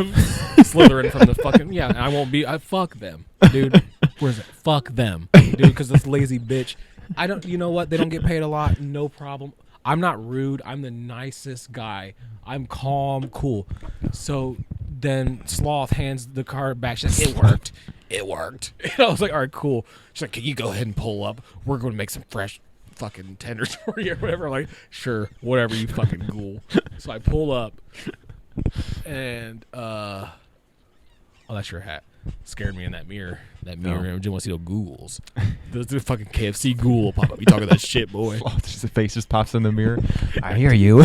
Slytherin from the fucking, yeah, I won't be, fuck them, dude. Where's it? Fuck them, dude, because this lazy bitch. You know what? They don't get paid a lot. No problem. I'm not rude. I'm the nicest guy. I'm calm, cool. So then Sloth hands the card back. She's like, it worked. It worked. And I was like, all right, cool. She's like, can you go ahead and pull up? We're going to make some fresh fucking tenders for you or whatever. I'm like, sure, whatever, you fucking ghoul. So I pull up and oh, that's your hat. Scared me in that mirror. That mirror. I didn't want to see no ghouls. The fucking KFC ghoul will pop up. You talking that shit, boy. The face just pops in the mirror. I hear you.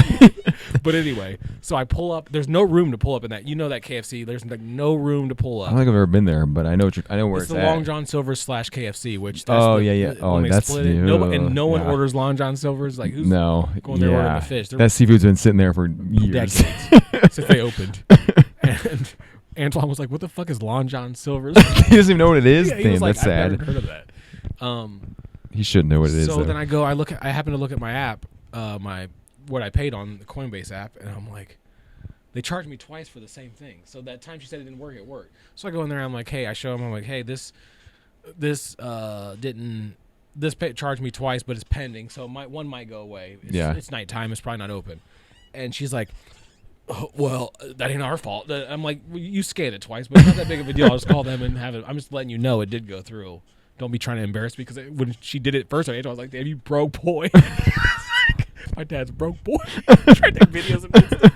But anyway, so I pull up. There's no room to pull up in that. You know that KFC. There's like no room to pull up. I don't think I've ever been there, but I know where it's the at. Long John Silver's / KFC, which that's yeah. Oh, that's new. And no one orders Long John Silver's. Like, who's going there ordering the fish? That seafood's been sitting there for years. Decades since they opened. And Antoine was like, what the fuck is Long John Silver's? He doesn't even know what it is. Yeah, Damn, like, that's sad. I've never heard of that. He should know what it is. So then I happen to look at my app, my what I paid on the Coinbase app, and I'm like, they charged me twice for the same thing. So that time she said it didn't work, it worked. So I go in there, I'm like, hey, I show them, I'm like, hey, this charged me twice, but it's pending, so one might go away. It's nighttime, it's probably not open. And she's like, oh, well, that ain't our fault. I'm like, well, you scanned it twice, but it's not that big of a deal. I'll just call them and have it. I'm just letting you know it did go through. Don't be trying to embarrass me, because when she did it first, I was like, damn, you broke boy. My dad's broke boy. Trying to take videos of this.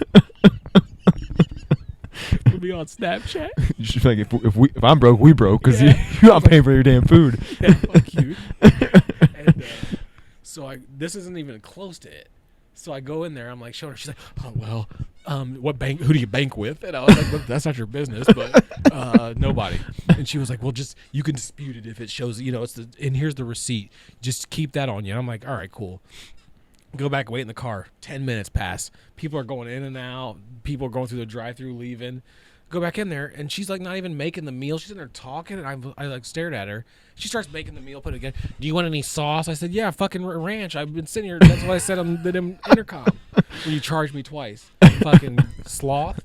Put me on Snapchat. You should like if I'm broke, we broke, because you're not paying for your damn food. Yeah, fuck you. And, so this isn't even close to it. So I go in there. I'm like, showing her. She's like, oh well, what bank? Who do you bank with? And I was like, well, that's not your business, but nobody. And she was like, well, just you can dispute it if it shows. And here's the receipt. Just keep that on you. And I'm like, all right, cool. Go back, wait in the car. 10 minutes pass. People are going in and out. People are going through the drive-through, leaving. Go back in there, and she's like not even making the meal. She's in there talking, and I like stared at her. She starts making the meal, put it again. Do you want any sauce? I said, yeah, fucking ranch. I've been sitting here. That's what I said on the intercom when you charged me twice. Fucking sloth.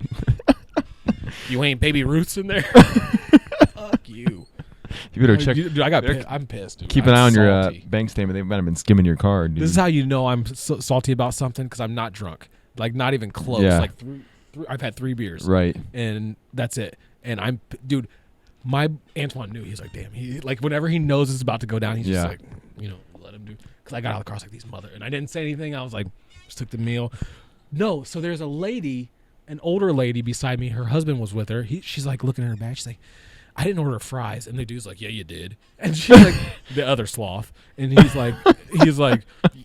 You ain't Baby Ruth's in there. Fuck you. You better check. Dude, I'm pissed. Dude. Keep an eye on your bank statement. They might have been skimming your card. Dude. This is how you know I'm salty about something, because I'm not drunk. Like, not even close. Yeah. Like, I've had 3 beers. Right. And that's it. And dude, my Antoine knew. He's like, damn. He like, whenever he knows it's about to go down, he's just like, let him do. Because I got out of the car, I was like, these mother. And I didn't say anything. I was like, just took the meal. No, so there's a lady, an older lady beside me. Her husband was with her. She's like looking at her bag. She's like, I didn't order fries. And the dude's like, yeah, you did. And she's like, the other sloth. And he's like,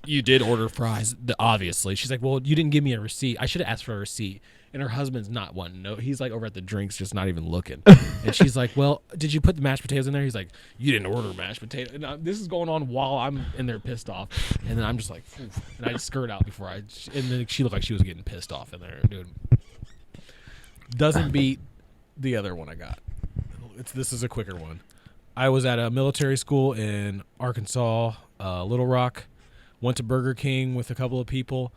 you did order fries, obviously. She's like, well, you didn't give me a receipt. I should have asked for a receipt. And her husband's not one. No, he's like over at the drinks, just not even looking. And she's like, well, did you put the mashed potatoes in there? He's like, you didn't order mashed potatoes. And this is going on while I'm in there pissed off. And then I'm just like, oof. And I just skirt out before and then she looked like she was getting pissed off in there, dude. Doesn't beat the other one I got. This is a quicker one. I was at a military school in Arkansas, Little Rock. Went to Burger King with a couple of people.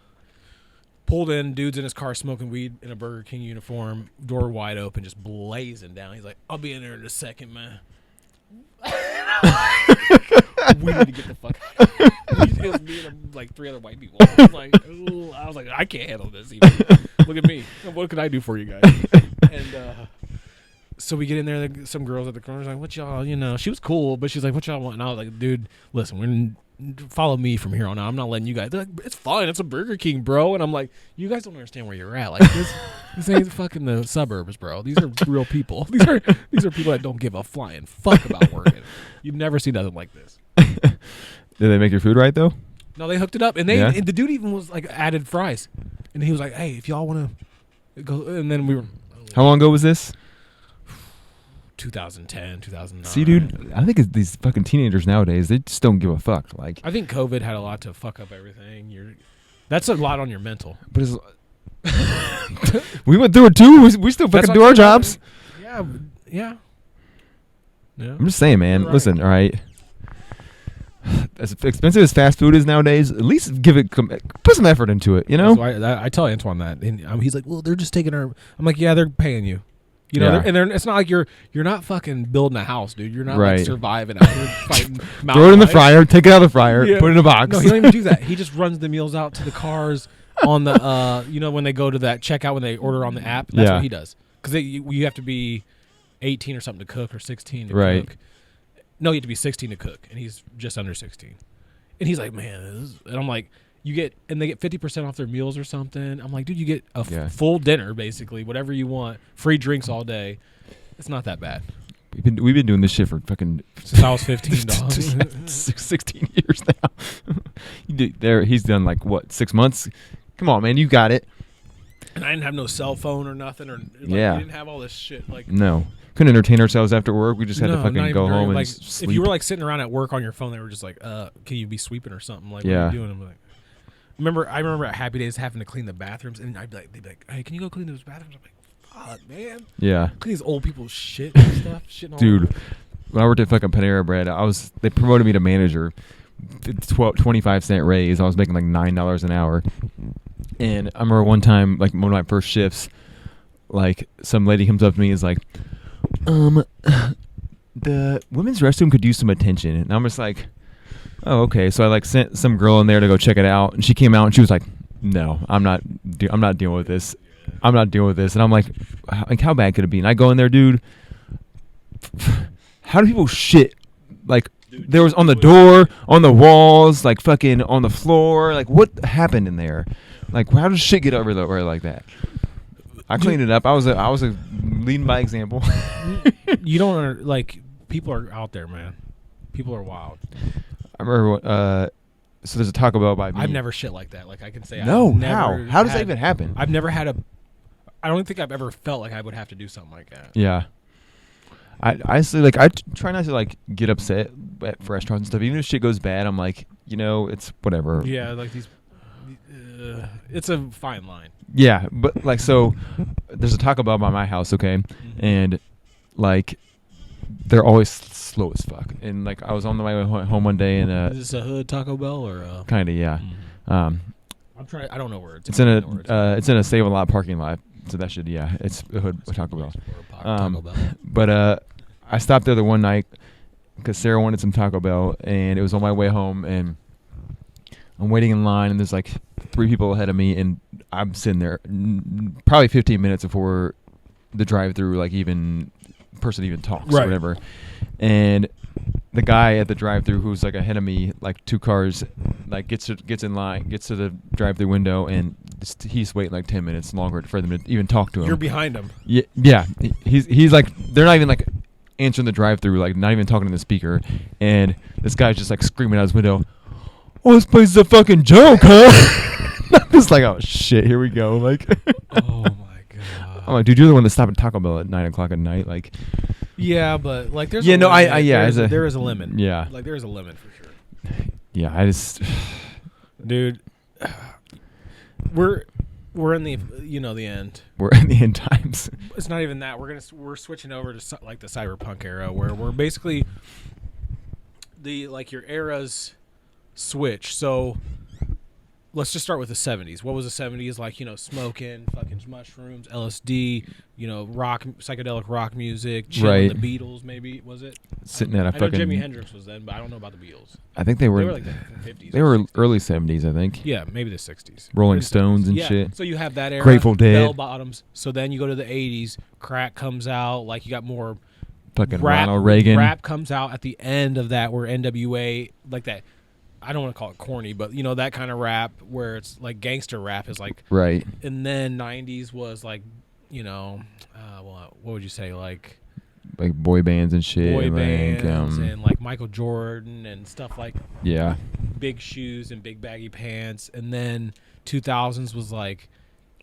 Pulled in, dude's in his car smoking weed in a Burger King uniform, door wide open, just blazing down. He's like, I'll be in there in a second, man. We need to get the fuck out. It was me and like 3 other white people. I was like, I can't handle this even. Look at me. What can I do for you guys? And so we get in there, some girls at the corner like, what y'all, she was cool, but she's like, what y'all want? And I was like, dude, listen, follow me from here on out. I'm not letting you guys. They're like, it's fine. It's a Burger King, bro. And I'm like, you guys don't understand where you're at. Like this ain't fucking the suburbs, bro. These are real people. These are people that don't give a flying fuck about working. You've never seen nothing like this. Did they make your food right though? No, they hooked it up, and and the dude even was like added fries, and he was like, hey, if y'all want to go, and then we were. How long ago was this? 2010, 2009. See, dude, I think these fucking teenagers nowadays, they just don't give a fuck. Like, I think COVID had a lot to fuck up everything. That's a lot on your mental. But we went through it too. We still fucking do our jobs. Yeah. I'm just saying, man. Right. Listen, all right. As expensive as fast food is nowadays, at least put some effort into it. So I tell Antoine that, and he's like, "Well, they're just taking our." I'm like, "Yeah, they're paying you." It's not like you're not fucking building a house, dude. You're not like surviving out here fighting. Throw it in the fryer, take it out of the fryer, put it in a box. No, he don't even do that. He just runs the meals out to the cars on the when they go to that checkout when they order on the app. That's what he does, because you have to be 18 or something to cook, or 16 to cook. No, you have to be 16 to cook, and he's just under 16. And he's like, man, and I'm like, they get 50% off their meals or something. I'm like, dude, you get a full dinner, basically, whatever you want, free drinks all day. It's not that bad. We've been doing this shit for fucking since I was 15, dog. 16 years now. He's done like what, 6 months? Come on, man, you got it. And I didn't have no cell phone or nothing, we didn't have all this shit. Like, no. Couldn't entertain ourselves after work. We just had to fucking go home and sleep. If you were like sitting around at work on your phone, they were just like, can you be sweeping or something? Like, what are you doing? I'm like, I remember at Happy Days having to clean the bathrooms, and they'd be like, hey, can you go clean those bathrooms? I'm like, fuck, man. Yeah. Clean these old people's shit and stuff. Shit all dude, over. When I worked at fucking Panera Bread, they promoted me to manager. 25-cent raise. I was making like $9 an hour. And I remember one time, like one of my first shifts, like some lady comes up to me and is like, the women's restroom could use some attention. And I'm just like, oh, okay. So I like sent some girl in there to go check it out, and she came out and she was like, no, I'm not dealing with this. I'm not dealing with this. And I'm like, how bad could it be? And I go in there, dude. How do people shit? Like, there was on the door, on the walls, like fucking on the floor. Like, what happened in there? Like, how does shit get over like that? I cleaned it up. I was a leading by example. You don't like, people are out there, man. People are wild. I remember so there's a Taco Bell by me. I've never shit like that. Like, I can say no. I've never How does that even happen? I've never had I don't think I've ever felt like I would have to do something like that. Yeah. I honestly, like, I try not to like get upset at restaurants and stuff. Even if shit goes bad, I'm like, it's whatever. Yeah, like these. It's a fine line. Yeah, but like, so there's a Taco Bell by my house, okay, and like they're always slow as fuck. And like, I was on the way home one day, and is this a hood Taco Bell or? Kind of, yeah. I'm trying. I don't know where it's in a Save a Lot parking lot. So that should, it's a hood Taco Bell. But I stopped there the one night because Sarah wanted some Taco Bell, and it was on my way home, and I'm waiting in line, and there's like 3 people ahead of me, and I'm sitting there probably 15 minutes before the drive-through, like person even talks or whatever. And the guy at the drive-through who's like ahead of me, like 2 cars, like gets in line, gets to the drive-through window, and he's waiting like 10 minutes longer for them to even talk to him. You're behind him. Yeah. He's like, they're not even like answering the drive-through, like not even talking to the speaker, and this guy's just like screaming out his window, "Oh, this place is a fucking joke, huh?" I'm just like, oh shit, here we go. Like, oh my god. I'm like, dude, you're the one that stopped at Taco Bell at 9:00 at night, like. Yeah, but like, there's there is a limit. Yeah, like there is a limit for sure. Yeah, I just, dude, we're in the the end. We're in the end times. It's not even that. We're switching over to like the cyberpunk era, where we're basically your eras switch. So let's just start with the 70s. What was the 70s like? Smoking, fucking mushrooms, LSD, rock, psychedelic rock music, chilling, the Beatles, maybe, was it? Sitting at a I know Jimi Hendrix was then, but I don't know about the Beatles. I think they were like the 50s. They were 60s. Early 70s, I think. Yeah, maybe the 60s. Rolling Stones and shit. So you have that era. Grateful Dead. Bell bottoms. So then you go to the 80s. Crack comes out. Like, you got more fucking Ronald Reagan. Rap comes out at the end of that, where NWA, like that. I don't want to call it corny, but that kind of rap where it's like gangster rap is like right. And then 90s was like, what would you say, like boy bands and shit, boy bands and like Michael Jordan and stuff like big shoes and big baggy pants. And then 2000s was like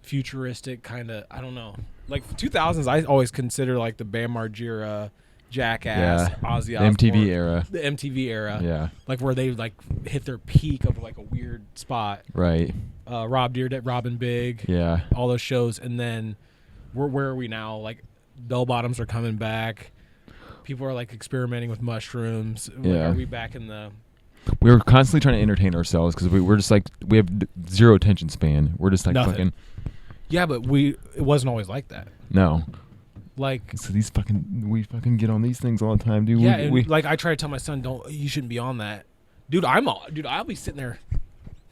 futuristic kind of, I don't know, like 2000s. I always consider like the Bam Margera, Jackass, Ozzy Osbourne, the MTV era, like where they like hit their peak of like a weird spot, right? Rob Robin Big, all those shows. And then where are we now? Like, bell bottoms are coming back. People are like experimenting with mushrooms. Like, are we back in the? We were constantly trying to entertain ourselves because we're just like, we have zero attention span. We're just like fucking. Yeah, but it wasn't always like that. No. Like, so we fucking get on these things all the time, dude. Yeah, like I try to tell my son, you shouldn't be on that, dude. I'll be sitting there,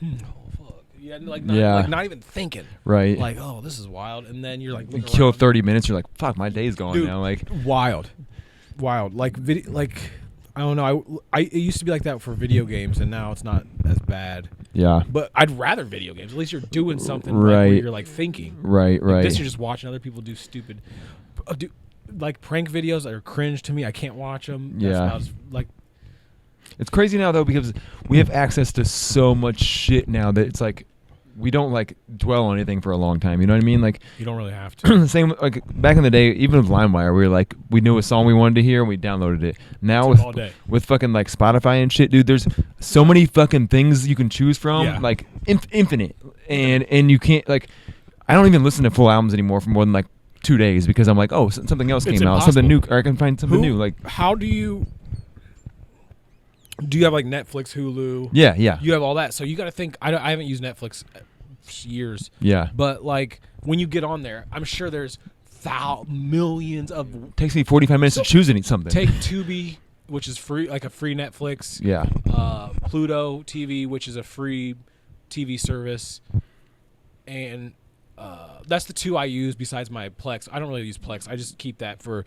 oh fuck, not even thinking, right? Like, oh, this is wild, and then you're like, you kill 30 minutes, you're like, fuck, my day's gone now, like wild, like I don't know, it used to be like that for video games, and now it's not as bad. Yeah, but I'd rather video games. At least you're doing something, right? Like, where you're like thinking, right. This, you're just watching other people do stupid. Like prank videos that are cringe to me. I can't watch them. Like, it's crazy now though, because we have access to so much shit now that it's like we don't like dwell on anything for a long time. You know what I mean? Like, you don't really have to. Same like back in the day, even with LimeWire, we knew a song we wanted to hear and we downloaded it. Now with fucking like Spotify and shit, dude, there's so many fucking things you can choose from, like infinite, and you can't like. I don't even listen to full albums anymore for more than like 2 days because I'm like, oh, something else came out, something new, or I can find something new. Like, how do you have like Netflix, Hulu? Yeah. You have all that, so you got to think. I haven't used Netflix years. Yeah. But like when you get on there, I'm sure there's millions of. Takes me 45 minutes to choose something. Take Tubi, which is free, like a free Netflix. Yeah. Pluto TV, which is a free TV service, and that's the two I use besides my Plex. I don't really use Plex. I just keep that for.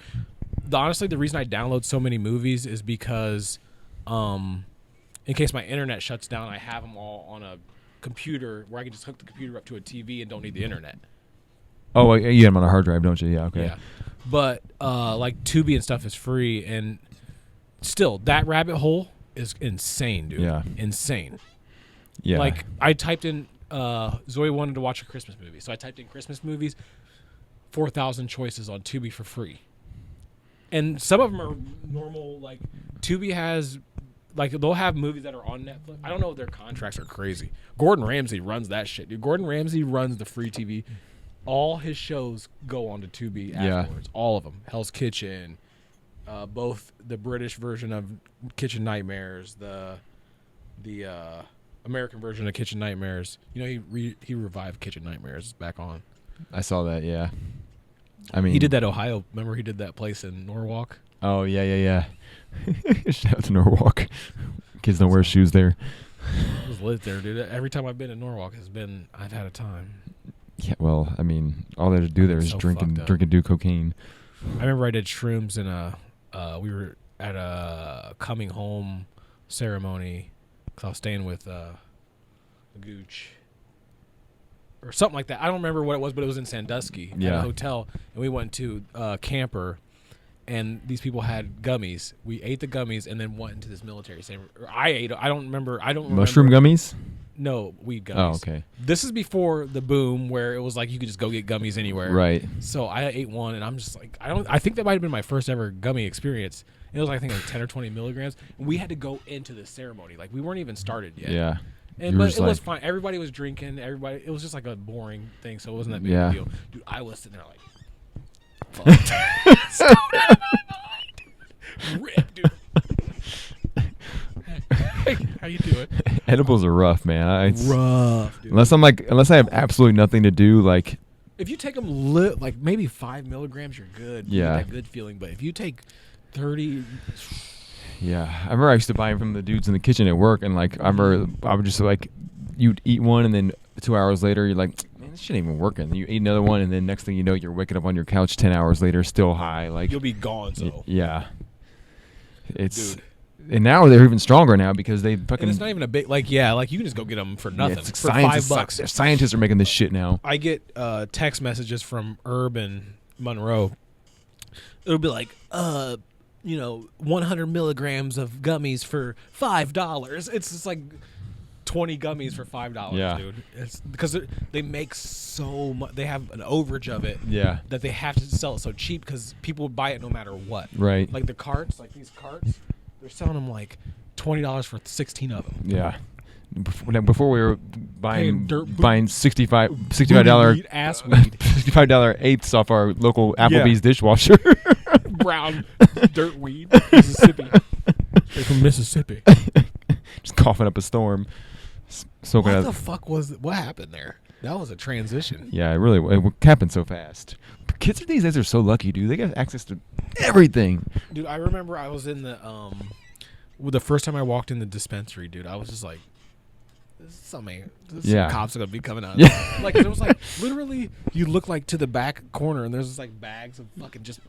Honestly, the reason I download so many movies is because, in case my internet shuts down, I have them all on a computer where I can just hook the computer up to a TV and don't need the internet. Oh, you have them on a hard drive, don't you? Yeah, okay. Yeah. But like Tubi and stuff is free, and still that rabbit hole is insane, dude. Yeah. Insane. Yeah. Like I typed in Zoe wanted to watch a Christmas movie, so I typed in Christmas movies, 4,000 choices on Tubi for free. And some of them are normal, like Tubi has, like they'll have movies that are on Netflix. I don't know if their contracts are crazy. Gordon Ramsay runs that shit, dude. Gordon Ramsay runs the free TV. All his shows go onto Tubi afterwards. All of them. Hell's Kitchen, both the British version of Kitchen Nightmares, the American version of Kitchen Nightmares. You know, he revived Kitchen Nightmares back on. I saw that, yeah. I mean, he did that Ohio. Remember he did that place in Norwalk? Oh, yeah. Shout out to Norwalk. Kids don't wear shoes there. I was lit there, dude. Every time I've been in Norwalk, I've had a time. Yeah, well, I mean, all they do there is drink and do cocaine. I remember I did shrooms in we were at a coming home ceremony because I was staying with Gooch or something like that. I don't remember what it was, but it was in Sandusky at a hotel, and we went to camper, and these people had gummies. We ate the gummies and then went into this military ceremony. I don't remember. Mushroom gummies? No, weed gummies. Oh, okay. This is before the boom where it was like you could just go get gummies anywhere. Right. So I ate one, and I'm just like, I think that might have been my first ever gummy experience. It was, I think, like 10 or 20 milligrams. And we had to go into the ceremony. Like, we weren't even started yet. Yeah. But it was fine. Everybody was drinking. It was just like a boring thing, so it wasn't that big of a deal. Dude, I was sitting there like, fuck. Rip, dude. How you doing? Edibles are rough, man. It's rough, dude. Unless I have absolutely nothing to do, like. If you take them like maybe 5 milligrams, you're good. Yeah. You get that good feeling. But if you take 30. Yeah, I remember I used to buy them from the dudes in the kitchen at work, and like I would just like, you'd eat one, and then 2 hours later, you're like, man, this shit ain't even working. You eat another one, and then next thing you know, you're waking up on your couch 10 hours later, still high. Like you'll be gone. So yeah, it's. Dude. And now they're even stronger now because they fucking. And it's not even a big like you can just go get them for nothing. Yeah, it's for $5. Scientists are making this shit now. I get text messages from Urban Monroe. It'll be like 100 milligrams of gummies for $5. It's just like 20 gummies for $5, dude. It's because they make so much. They have an overage of it. Yeah. That they have to sell it so cheap because people would buy it no matter what. Right. Like the carts, like these carts. They're selling them like $20 for 16 of them. Yeah. Before we were buying $65 ass weed, $65 eighths off our local Applebee's dishwasher. Brown dirt weed, Mississippi. They're from Mississippi. Just coughing up a storm. What the fuck what happened there? That was a transition. Yeah, it happened so fast. Kids these days are so lucky, dude. They got access to everything. Dude, I remember I was in the first time I walked in the dispensary, dude. I was just like, some cops are gonna be coming out. Yeah. Like it was like literally, you look like to the back corner, and there's just like bags of fucking just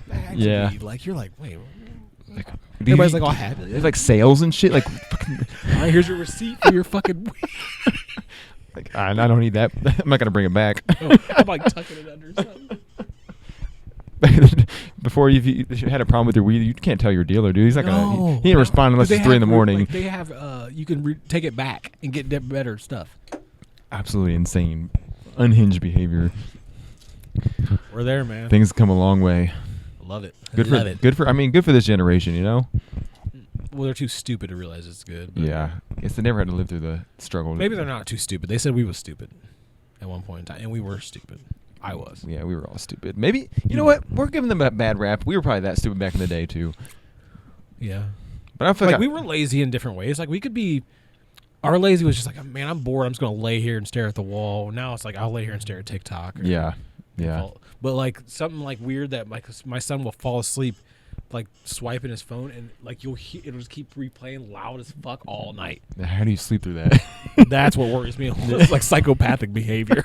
bags of weed. Like you're like, wait. Like, everybody's like all happy. There's like sales and shit. Like, fucking, all right, here's your receipt for your fucking weed. Like, I don't need that. I'm not gonna bring it back. I'm like tucking it under something. Before you had a problem with your weed, you can't tell your dealer, dude. He's not gonna. He ain't respond unless it's 3 a.m. Like they have, you can take it back and get better stuff. Absolutely insane, unhinged behavior. We're there, man. Things come a long way. I love it. Good for this generation, you know. Well, they're too stupid to realize it's good. Yeah, I guess they never had to live through the struggle. Maybe they're not too stupid. They said we was stupid at one point in time, and we were stupid. I was. Yeah, we were all stupid. Maybe you know what? We're giving them a bad rap. We were probably that stupid back in the day too. Yeah, but I feel like we were lazy in different ways. Like we could be Our lazy was just like, man, I'm bored. I'm just gonna lay here and stare at the wall. Now it's like I'll lay here and stare at TikTok. Yeah. But like something like weird that like my son will fall asleep, like swiping his phone, and like it'll just keep replaying loud as fuck all night. How do you sleep through that? That's what worries me. It's like psychopathic behavior.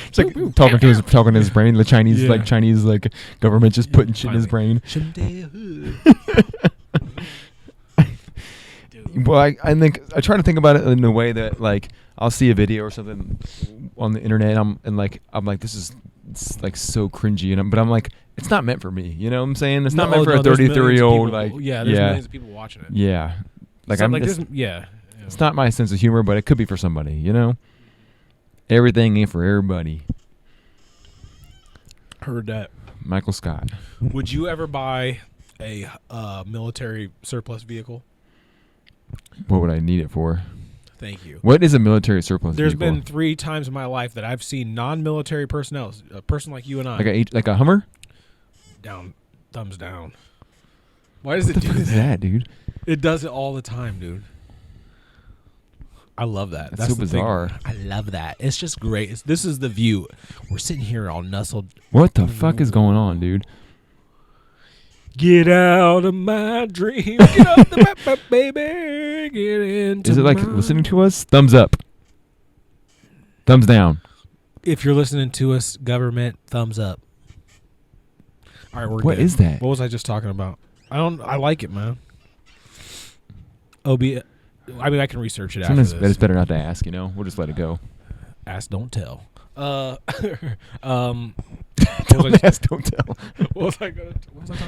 It's like talking to his brain. The Chinese government just putting shit in his brain. Well, I think I try to think about it in a way that like I'll see a video or something on the internet. I'm like this is it's like so cringy, but I'm like it's not meant for me. You know what I'm saying? It's not meant for a 33-year-old. Like there's millions of people watching it. Yeah, like so, I'm like just, It's not my sense of humor, but it could be for somebody. You know, everything ain't for everybody. Heard that. Michael Scott. Would you ever buy a military surplus vehicle? What would I need it for? Thank you. What is a military surplus There's vehicle? been 3 times in my life that I've seen non-military personnel, a person like you and I. Like a Hummer? Thumbs down. Why does it do What is that, dude? It does it all the time, dude. I love that. That's so bizarre. I love that. It's just great. This is the view. We're sitting here all nestled. What the fuck is going on, dude? Get out of my dream. Get out the map, baby. Get into Is it like listening to us? Thumbs up. Thumbs down. If you're listening to us, government, thumbs up. All right, we're What good. is that? What was I just talking about? I like it, man. I mean, I can research it Sometimes after this. it's better not to ask, you know? We'll just let it go. Ask, don't tell. Don't ask, don't tell. What was I talking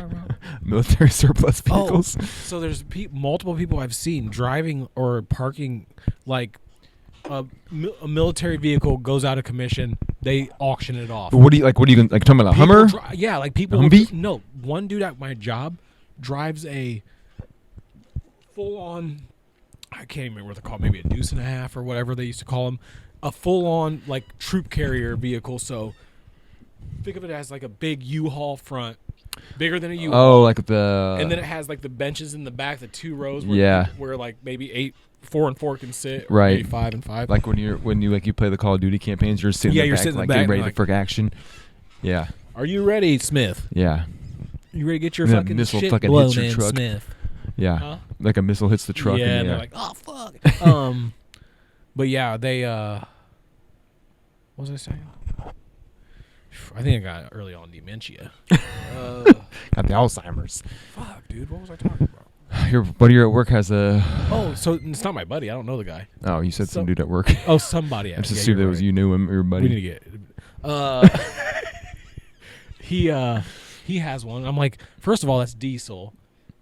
about? Military surplus vehicles. Oh, so there's multiple people I've seen driving or parking like a military vehicle goes out of commission. They auction it off. But what are you talking about? A Hummer? Yeah, like people. Humvee? No, one dude at my job drives a full-on. I can't even remember what they're called. Maybe a deuce and a half or whatever they used to call them. A full-on like troop carrier vehicle. So think of it as like a big U-Haul front, bigger than a U-Haul. Oh, like the. And then it has like the benches in the back, the 2 rows. Where like maybe 4 and 4 can sit. Or right. Maybe 5 and 5. Like when you play the Call of Duty campaigns, you're sitting. You're sitting in the back, getting ready for action. Yeah. Are you ready, Smith? Yeah. You ready to get your fucking missile shit fucking blown hits your in, truck. Smith? Yeah. Huh? Like a missile hits the truck. Yeah, and they're like, oh fuck. But yeah, they. What was I saying? I think I got early on dementia. Got the Alzheimer's. Fuck, dude. What was I talking about? Your buddy at work has a. Oh, so it's not my buddy. I don't know the guy. Oh, you said some dude at work. Oh, somebody. I just assumed it was you knew him or your buddy. We need to get. He has one. I'm like, first of all, that's diesel.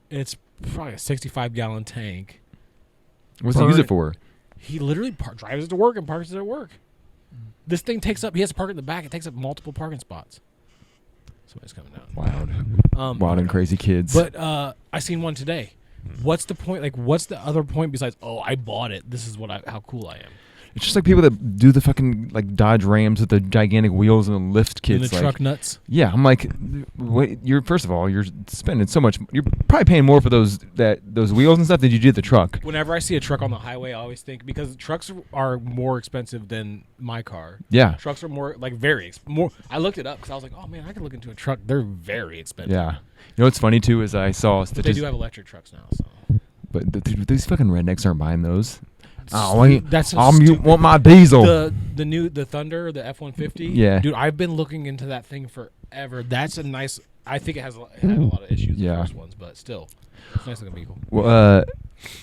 It's probably a 65-gallon tank. What's he use it for? He literally drives it to work and parks it at work. This thing takes up. He has to park it in the back. It takes up multiple parking spots. Somebody's coming down. Wild and crazy kids. But I seen one today. What's the point? Like, what's the other point besides? Oh, I bought it. This is how cool I am. It's just like people that do the fucking like Dodge Rams with the gigantic wheels and the lift kits. And the truck nuts. Yeah, I'm like, first of all, you're spending so much. You're probably paying more for those wheels and stuff than you did the truck. Whenever I see a truck on the highway, I always think because trucks are more expensive than my car. Yeah, trucks are more more. I looked it up because I was like, oh man, I could look into a truck. They're very expensive. Yeah, you know what's funny too is I saw they do have electric trucks now. So, but these fucking rednecks aren't buying those. That's you want my diesel. The Thunder, the F-150. Yeah, dude, I've been looking into that thing forever. That's a nice. I think it had a lot of issues. Yeah, the first ones, but still, it's a nice looking vehicle. Well,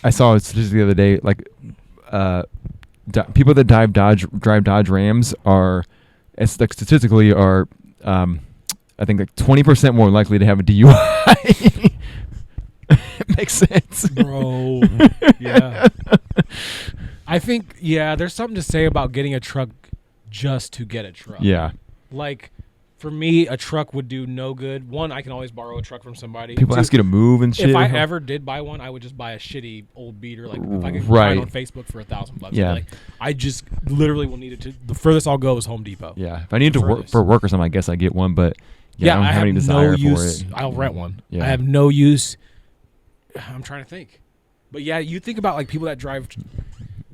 I saw a statistic the other day. Like, people that drive Dodge Rams are, statistically are, I think like 20% more likely to have a DUI. Makes sense, bro. Yeah. I think, there's something to say about getting a truck just to get a truck. Yeah. Like, for me, a truck would do no good. One, I can always borrow a truck from somebody. People ask you to move and shit. If I ever did buy one, I would just buy a shitty old beater. Like, if I could buy it on Facebook for $1,000. Yeah. Like, I just literally will need it to. The furthest I'll go is Home Depot. Yeah. If I need to work for work or something, I guess I get one. But I don't have any desire no use. for it. I'll rent one. Yeah. I have no use. I'm trying to think. But yeah, you think about like people that drive.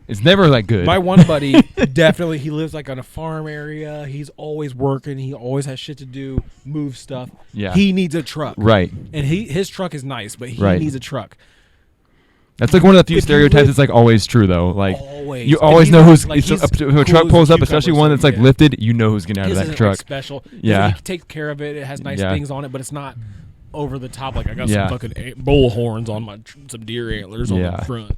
It's never like good. My one buddy, definitely, he lives like on a farm area. He's always working. He always has shit to do, move stuff. Yeah. He needs a truck. Right. And his truck is nice, but he Right. needs a truck. That's like one of the few If you stereotypes live- that's like always true though. Like Always. you And always he's know not- who's like, if he's a cool truck as pulls a up, especially cucumber, one so that's like yeah. lifted. You know who's getting out His of that isn't, truck. like, special. Yeah. He takes care of it. It has nice Yeah. things on it, but it's not over the top. Like I got Yeah. some fucking bull horns on my some deer antlers on Yeah. the front.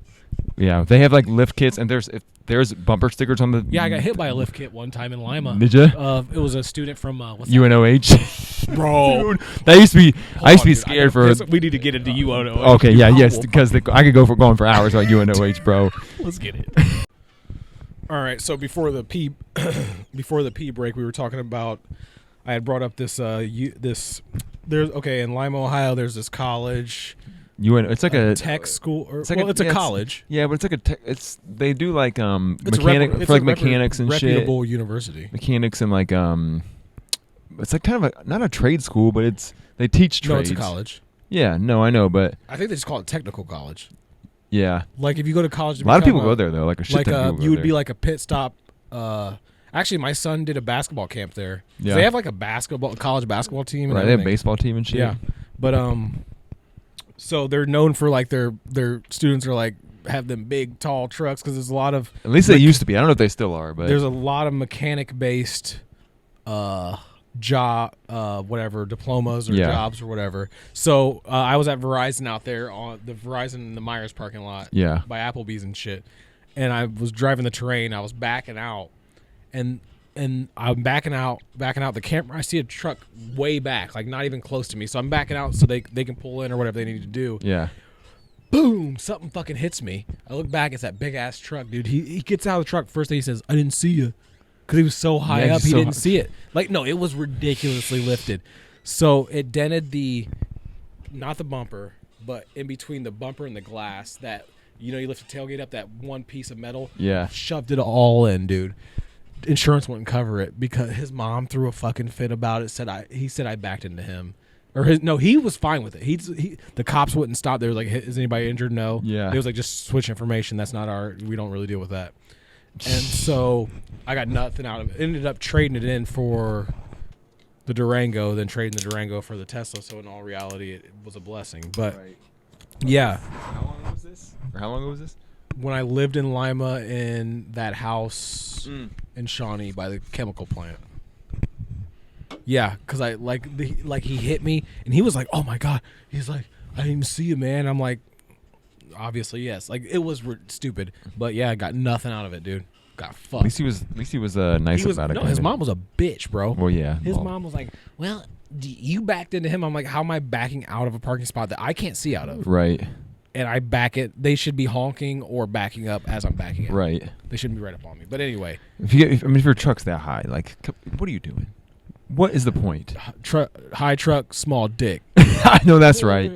Yeah, they have like lift kits, and there's bumper stickers on the. Yeah, I got hit by a lift kit one time in Lima. Did you? It was a student from what's that? UNOH. Bro. Dude, that used to be. I used to be Hold on, dude. scared for. We need to get into UNOH. Okay, yeah, yes, because I could go for going for hours about UNOH, bro. Let's get it. All right, so before the pee break, we were talking about. I had brought up this in Lima, Ohio. There's this college. It's like a tech school, or it's like it's a college. Yeah, but it's like they do like It's mechanic for like mechanics and reputable shit. university. Mechanics and like it's like kind of not a trade school, but they teach No, trades. it's a college. Yeah, no, I know, but I think they just call it technical college. yeah, Like if you go to college, a lot of people go there though. Like a shit ton of people go you would there. be like a pit stop. Actually, my son did a basketball camp there. Yeah. They have like a college basketball team. And right. They have everything. baseball team and shit. Yeah, but so they're known for like their students are like have them big tall trucks because there's a lot of At least they used to be. I don't know if they still are, but there's a lot of mechanic based job whatever diplomas or Yeah. jobs or whatever. So I was at Verizon out there on the Verizon in the Myers parking lot. yeah, By Applebee's and shit. And I was driving the terrain. I was backing out, and I'm backing out the camera. I see a truck way back, like not even close to me. So I'm backing out so they can pull in or whatever they need to do. yeah. Boom! Something fucking hits me. I look back. It's that big ass truck, dude. He gets out of the truck. First thing he says, "I didn't see you," because he was so high Yeah, up. he's He so didn't high. see it. Like no, it was ridiculously lifted. So it dented not the bumper, but in between the bumper and the glass. That you lift the tailgate up. That one piece of metal. Yeah. Shoved it all in, dude. Insurance wouldn't cover it because his mom threw a fucking fit about it. He said I backed into him. He was fine with it. The cops wouldn't stop. They were like, "Is anybody injured?" No. Yeah. It was like, just switch information. That's not we don't really deal with that. And so I got nothing out of it. Ended up trading it in for the Durango, then trading the Durango for the Tesla. So in all reality, it was a blessing. But yeah, How long was this? Or how long ago was this? when I lived in Lima in that house in Shawnee by the chemical plant. Yeah, because he hit me and he was like, "Oh my god!" He's like, "I didn't even see you, man." I'm like, obviously yes. Like it was stupid, but yeah, I got nothing out of it, dude. Got fucked. At least he was nice about it. No, his kinda. mom was a bitch, bro. Well, yeah. His well, mom was like, "Well, you backed into him." I'm like, "How am I backing out of a parking spot that I can't see out of?" Right. And I back it. They should be honking or backing up as I'm backing out. Right. They shouldn't be right up on me. But anyway, If your truck's that high, like, what are you doing? What is the point? high truck, small dick. I know that's right.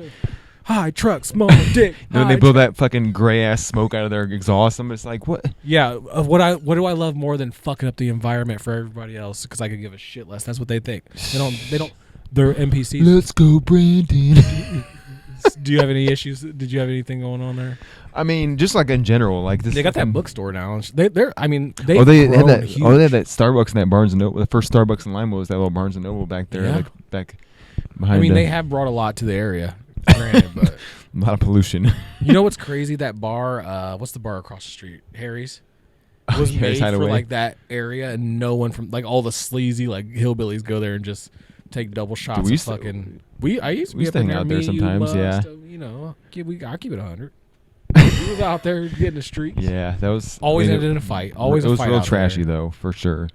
High truck, small dick. When they blow that fucking gray ass smoke out of their exhaust, I'm just like, what? Yeah, what do I love more than fucking up the environment for everybody else? Because I could give a shit less. That's what they think. They don't. They're NPCs. Let's go, Brandon. Do you have any issues? Did you have anything going on there? I mean, just like in general, like this. They got that bookstore now. They're. I mean, They had that. huge. Oh, they had that Starbucks and that Barnes and Noble. The first Starbucks in Lima was that little Barnes and Noble back there, Yeah. like back behind. I mean, they have brought a lot to the area. Granted, but a lot of pollution. you know what's crazy? That bar. What's the bar across the street? Harry's. Was Harry's made for Hideaway. like that area, and no one from like all the sleazy like hillbillies go there and just take double shots we of used to- fucking. I used to we be used up to in hang there. out there Me, you, sometimes, Bust, yeah. I keep it 100. He was out there getting the streaks. Yeah, that was Always I mean, ended in a fight. Always it a was fight real out trashy there. though, for sure.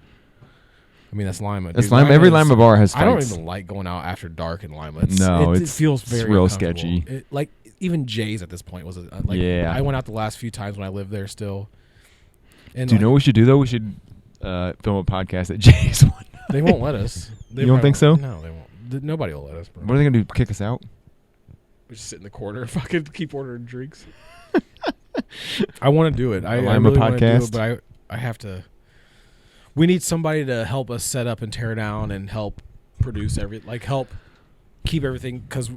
I mean, that's Lima. That's dude. Lima. Every is- Lima bar has I don't fights. even like going out after dark in Lima. It feels it's very real uncomfortable. sketchy. Like even Jay's at this point was like. Yeah. I went out the last few times when I lived there still. And Do you know what we should do though? We should film a podcast at Jay's one. they won't let us. They You don't probably think so? won't. No, they won't. Nobody will let us, bro. What are they gonna do? Kick us out? We just sit in the corner, fucking keep ordering drinks. I want to do it. I Lima really want to do podcast? it, but I have to. We need somebody to help us set up and tear down and help produce help keep everything because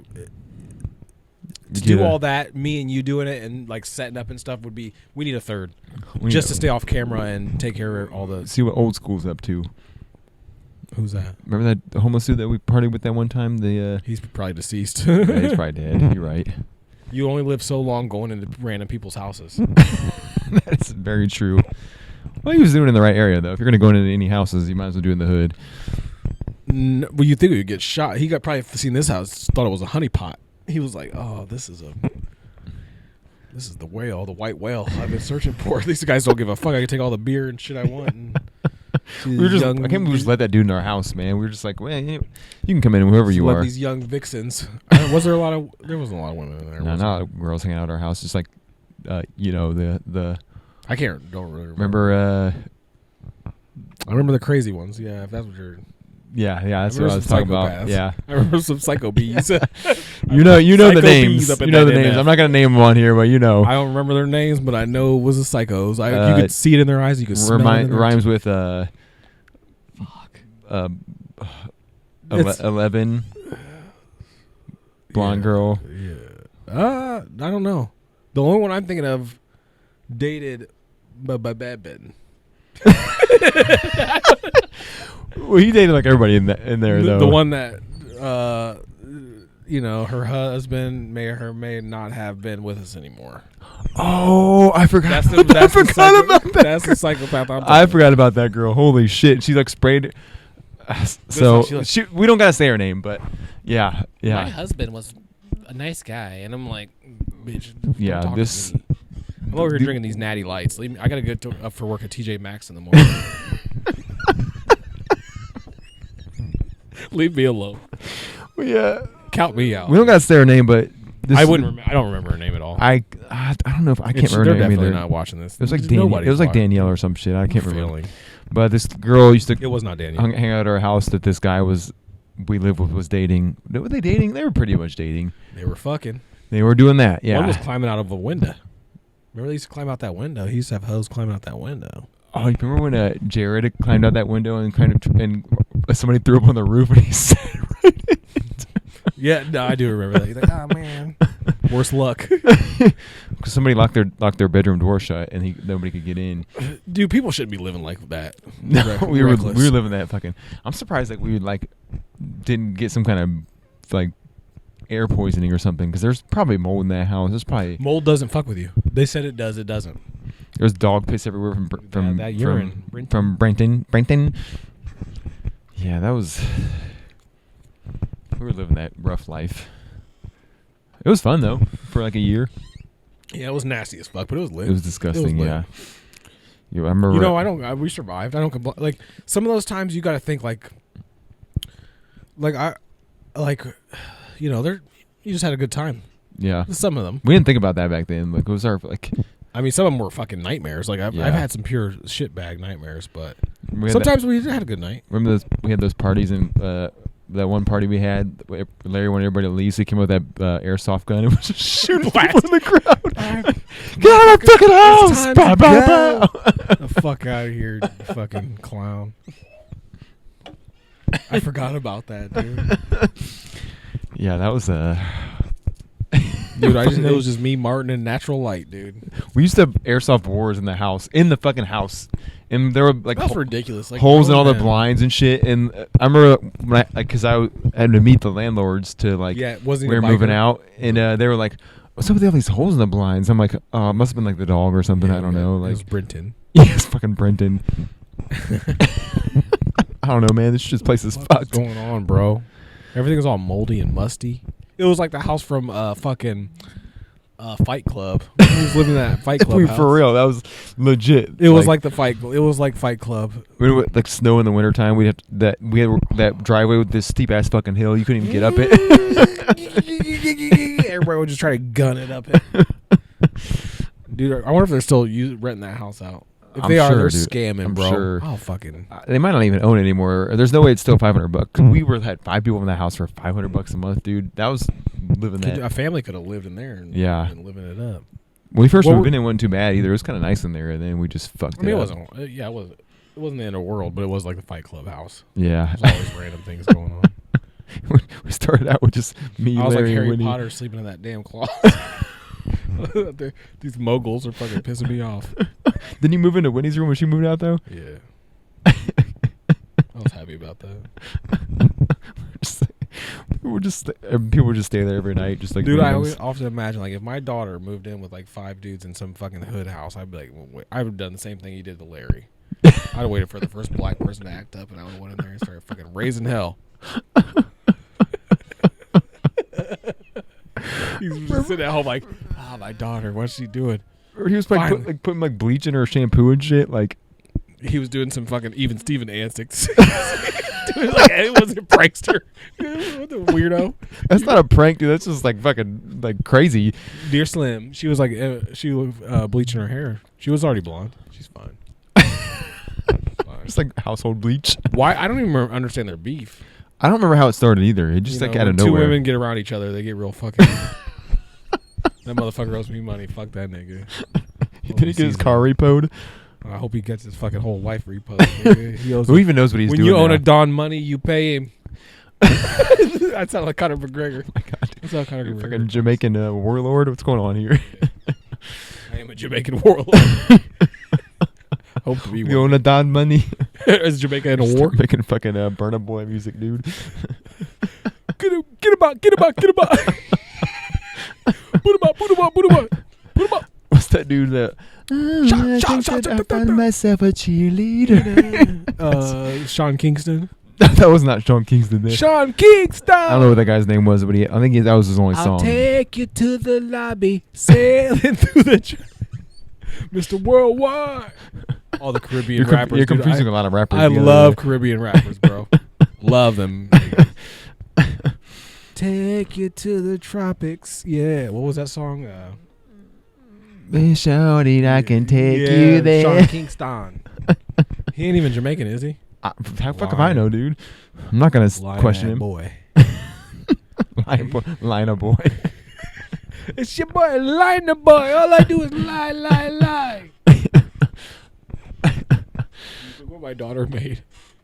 To do all that, me and you doing it and like setting up and stuff would be. We need a third, to stay off camera and take care of all the. See what Old School's up to. Who's that? Remember that homeless dude that we partied with that one time? He's probably deceased. Yeah, he's probably dead. You're right. You only live so long going into random people's houses. That's very true. Well, he was doing it in the right area, though. If you're going to go into any houses, you might as well do it in the hood. Well, you think he would get shot. He got probably seen this house, thought it was a honeypot. He was like, "Oh, this is the whale, the white whale I've been searching for." These guys don't give a fuck. I can take all the beer and shit I want. And I can't believe we just let that dude in our house, man. We were just like, well, you can come in whoever you are. These young vixens. Was there a lot of? There wasn't a lot of women in there. No, not girls hanging out at our house. Just like, the. I don't really remember. I remember the crazy ones. Yeah, if that's what you're. Yeah, that's what I was talking about. Yeah, I remember some psycho bees. you know the names. You know the names. I'm not gonna name them on here, but you know. I don't remember their names, but I know it was the psychos. You could see it in their eyes. You could smell it. Rhymes with 11. Blonde girl. Yeah. I don't know. The only one I'm thinking of dated Babin. Well, he dated like everybody in there though. The one that her husband may or may not have been with us anymore. Oh, I forgot. About that. That's the psychopath. I forgot about that girl. Holy shit, she like sprayed. So we don't gotta say her name, but yeah. My husband was a nice guy, and I'm like, bitch. Yeah, this. I'm over here drinking these natty lights. Leave me, I gotta go up for work at TJ Maxx in the morning. Leave me alone. Yeah, count me out. We don't gotta say her name, but I wouldn't. I don't remember her name at all. I don't know if I can't remember her name either. They're definitely not watching this. It was like Danielle. It was like Danielle or some shit. I can't remember. But this girl used to. It was not Danielle. Hang out at our house that this guy we lived with was dating. Were they dating? They were pretty much dating. They were fucking. They were doing that. Yeah. One was climbing out of a window. Remember they used to climb out that window? He used to have hoes climbing out that window. Oh, you remember when Jared climbed out that window and and somebody threw up on the roof and he sat right in it? Yeah, no, I do remember that. He's like, oh man, worse luck. Because somebody locked their bedroom door shut and nobody could get in. Dude, people shouldn't be living like that. No, we were living that fucking. I'm surprised that we didn't get some kind of like air poisoning or something, because there's probably mold in that house. There's probably mold doesn't fuck with you. They said it does. It doesn't. There's dog piss everywhere from that urine from Brenton. Yeah, that was. We were living that rough life. It was fun though for like a year. Yeah, it was nasty as fuck, but it was lit. It was disgusting. I remember. We survived. I don't complain. Like some of those times, you got to think like you just had a good time. Yeah. Some of them. We didn't think about that back then. Like it was our like. I mean, some of them were fucking nightmares. Like I've had some pure shitbag nightmares, but we had a good night. Remember we had those parties and that one party we had. Larry wanted everybody to leave, so he came with that airsoft gun and was just shooting people in the crowd. Get out of my fucking house! Bow, bow, bow. The fuck out of here, you fucking clown! I forgot about that, dude. Yeah, that was dude, it was just me, Martin, and Natural Light, dude. We used to have airsoft wars in the fucking house, and there were like that's ridiculous, like holes in all the blinds and shit. And I remember when because I had to meet the landlords to we were moving out, and they were like, "What's up with all these holes in the blinds?" I'm like, "Oh, it must have been like the dog or something." I don't know. Like it was Brenton. Yeah, it's fucking Brenton. I don't know, man. This place is fucked. What's going on, bro? Everything was all moldy and musty. It was like the house from fucking Fight Club. He was living in that Fight Club house. For real, that was legit. It was like the Fight. It was like Fight Club. We would, like snow in the wintertime. We had that driveway with this steep ass fucking hill. You couldn't even get up it. Everybody would just try to gun it up it. Dude, I wonder if they're still renting that house out. If they are, they're scamming, bro. Sure. Oh, fucking. They might not even own it anymore. There's no way it's still $500. We had 5 people in that house for $500 a month, dude. That was living that. A family could have lived in there and been living it up. When we first moved in, it wasn't too bad either. It was kind of nice in there, and then we just fucked it up. It wasn't. It wasn't the end of the world, but it was like the Fight Club house. Yeah. There's always random things going on. We started out with just me, I was Larry, like Harry and Winnie. Potter sleeping in that damn closet. These moguls are fucking pissing me off. Didn't you move into Winnie's room when she moved out though? Yeah. I was happy about that. People would just stay there every night, just like Dude, I randoms. always often imagine like if my daughter moved in with like 5 dudes in some fucking hood house, I'd be like, I would have done the same thing you did to Larry. I'd have waited for the first black person to act up, and I would have went in there and started fucking raising hell. He's just sitting at home like, my daughter, what's she doing? Or he was like putting like bleach in her shampoo and shit. Like he was doing some fucking even Steven antics. Dude, like it was a prankster. What the weirdo? that's not a prank, dude. That's just like fucking like crazy. Dear Slim, she was like she was bleaching her hair. She was already blonde. She's fine. It's like household bleach. Why? I don't even understand their beef. I don't remember how it started either. It just like out of two nowhere. women get around each other, they get real fucking. That motherfucker owes me money. Fuck that nigga. He didn't get his car repoed. I hope he gets his fucking whole life repoed. Nigga. Who even knows what he's when doing? When you own now? a Don money, you pay him. That sounded like Conor McGregor. Oh my God. That's not Conor McGregor. Fucking Jamaican warlord. What's going on here? I am a Jamaican warlord. Hope to be. You own a Don money. Is Jamaica in a war? Making fucking Burna Boy music, dude. Get him out. Put him out. What's that dude that? I found myself a cheerleader. Sean Kingston. That was not Sean Kingston. There. Sean Kingston. I don't know what that guy's name was, but I think that was his only song. I'll take you to the lobby, sailing through the. Mr. Worldwide. All the Caribbean rappers. You're confusing a lot of rappers. I love Caribbean rappers, bro. Love them. Take you to the tropics. Yeah. What was that song? Shorty, I can take you there. Sean Kingston. He ain't even Jamaican, is he? How fuck if I know, dude? I'm not gonna question him. Boy. Liner boy. It's your boy, Liner boy. All I do is lie. What my daughter made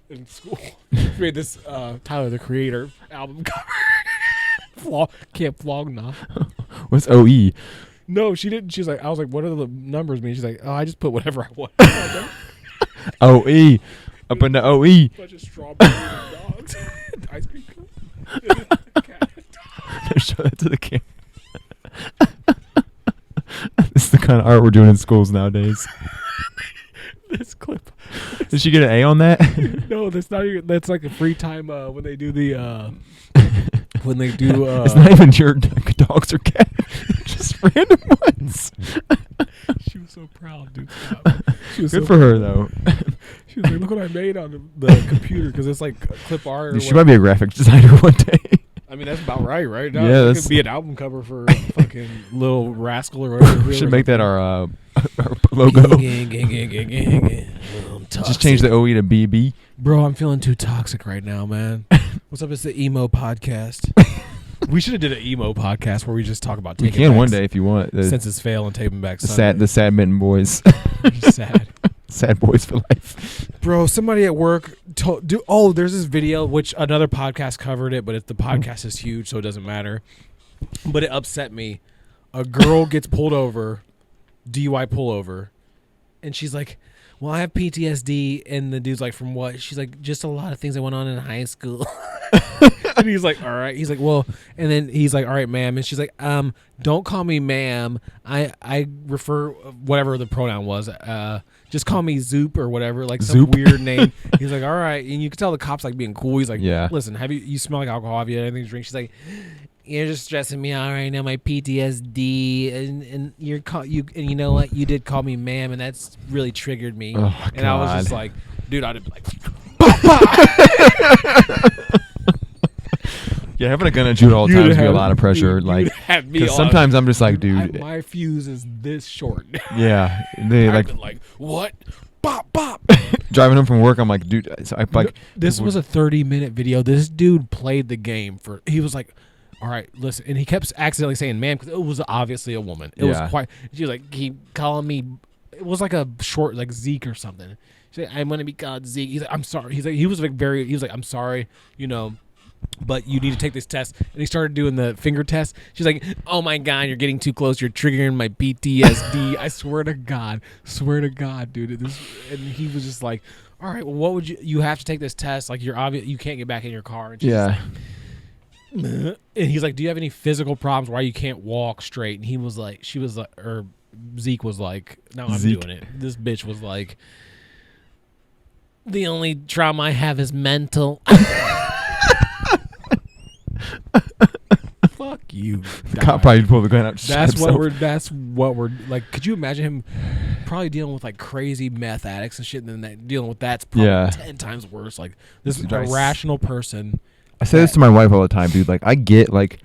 in school. She made this Tyler the Creator album cover. Can't flog now. What's OE? No, she didn't. She's like, I was like, what do the numbers mean? She's like, I just put whatever I want. OE. Up in the OE. Bunch of strawberries and dogs. Ice cream cone. Show that to the camera. This is the kind of art we're doing in schools nowadays. This clip. Did she get an A on that? No, that's not even. That's like a free time when they do the. When they do. It's not even your dogs or cats. Just random ones. She was so proud, dude. She was Good so for her, though. She was like, look what I made on the computer, because it's like clip art. Dude, she might be a graphic designer one day. I mean, that's about right now, yeah, that could be an album cover for fucking Little Rascal or whatever. We should make that our logo. Just change the OE to BB. Bro, I'm feeling too toxic right now, man. What's up? It's the emo podcast. We should have did an emo podcast where we just talk about We taking can backs, one day if you want. Census fail and taping back. The sad mitten boys. Sad. Sad boys for life. Bro, somebody at work there's this video which another podcast covered it, but the podcast is huge, so it doesn't matter. But it upset me. A girl gets pulled over, DUI pullover, and she's like, well, I have PTSD, and the dude's like, from what? She's like, just a lot of things that went on in high school. And he's like, all right. He's like, well, and then he's like, all right, ma'am. And she's like, don't call me ma'am. I refer whatever the pronoun was. Just call me Zoop or whatever, like some Zoop. weird name. He's like, all right. And you can tell the cop's like being cool. He's like, yeah. Listen, you smell like alcohol? Have you had anything to drink? She's like, you're just stressing me out right now, my PTSD, and you know what? You did call me ma'am, and that's really triggered me. Oh, and I was just like, dude, I'd be like, yeah, having a gun at you at all times would be a lot of pressure. Like, because sometimes I'm just like, dude, my fuse is this short. Yeah, they like what? Bop bop. Driving home from work, I'm like, dude, so I like. This was a 30-minute video. This dude played the game he was like, all right, listen, and he kept accidentally saying "ma'am" because it was obviously a woman. It was quite. She was like, keep calling me. It was like a short, like Zeke or something. She's like, I'm gonna be called Zeke. He's like, I'm sorry. He was like, I'm sorry. You know, but you need to take this test. And he started doing the finger test. She's like, oh my God, you're getting too close. You're triggering my PTSD. I swear to God, dude. And he was just like, all right, well, what would you have to take this test. Like, you're obvious, you can't get back in your car. And she's Yeah. like, and he's like, do you have any physical problems why you can't walk straight? And he was like, or Zeke was like, no, I'm doing it. This bitch was like, the only trauma I have is mental. Fuck you. Cop probably pulled the gun out. That's what we're like. Could you imagine him probably dealing with like crazy meth addicts and shit, and then dealing with that's probably 10 times worse. Like, this is a rational person. I say this to my wife all the time, dude. Like, I get like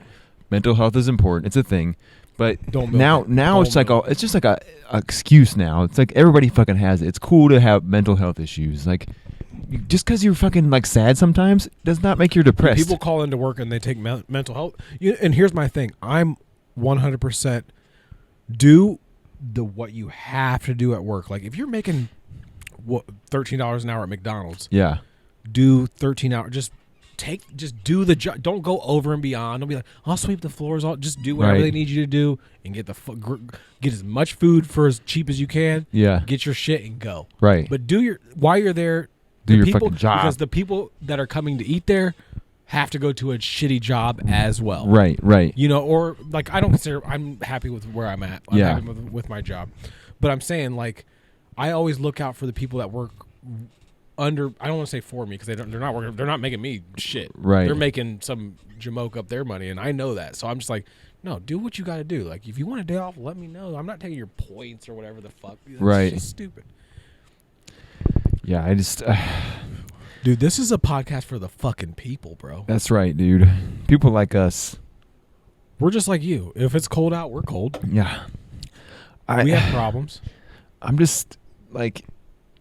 mental health is important. It's a thing. But now it's just like a excuse now. It's like everybody fucking has it. It's cool to have mental health issues. Like, just because you're fucking like sad sometimes does not make you depressed. People call into work and they take mental health. And here's my thing. I'm 100% do what you have to do at work. Like, if you're making $13 an hour at McDonald's, yeah, do 13 hours. Just do the job. Don't go over and beyond. Don't be like, I'll sweep the floors. Just do whatever they need you to do and get as much food for as cheap as you can. Yeah, get your shit and go. Right. But while you're there, do your fucking job, because the people that are coming to eat there have to go to a shitty job as well. Right. You know, or like, I'm happy with where I'm at. I'm happy with my job. But I'm saying, like, I always look out for the people that work under, I don't want to say for me, because they're not making me shit. Right. They're making some jamoke up their money, and I know that. So I'm just like, no, do what you got to do. Like, if you want a day off, let me know. I'm not taking your points or whatever the fuck. That's just stupid. Yeah, I just... Dude, this is a podcast for the fucking people, bro. That's right, dude. People like us. We're just like you. If it's cold out, we're cold. Yeah. We have problems. I'm just, like...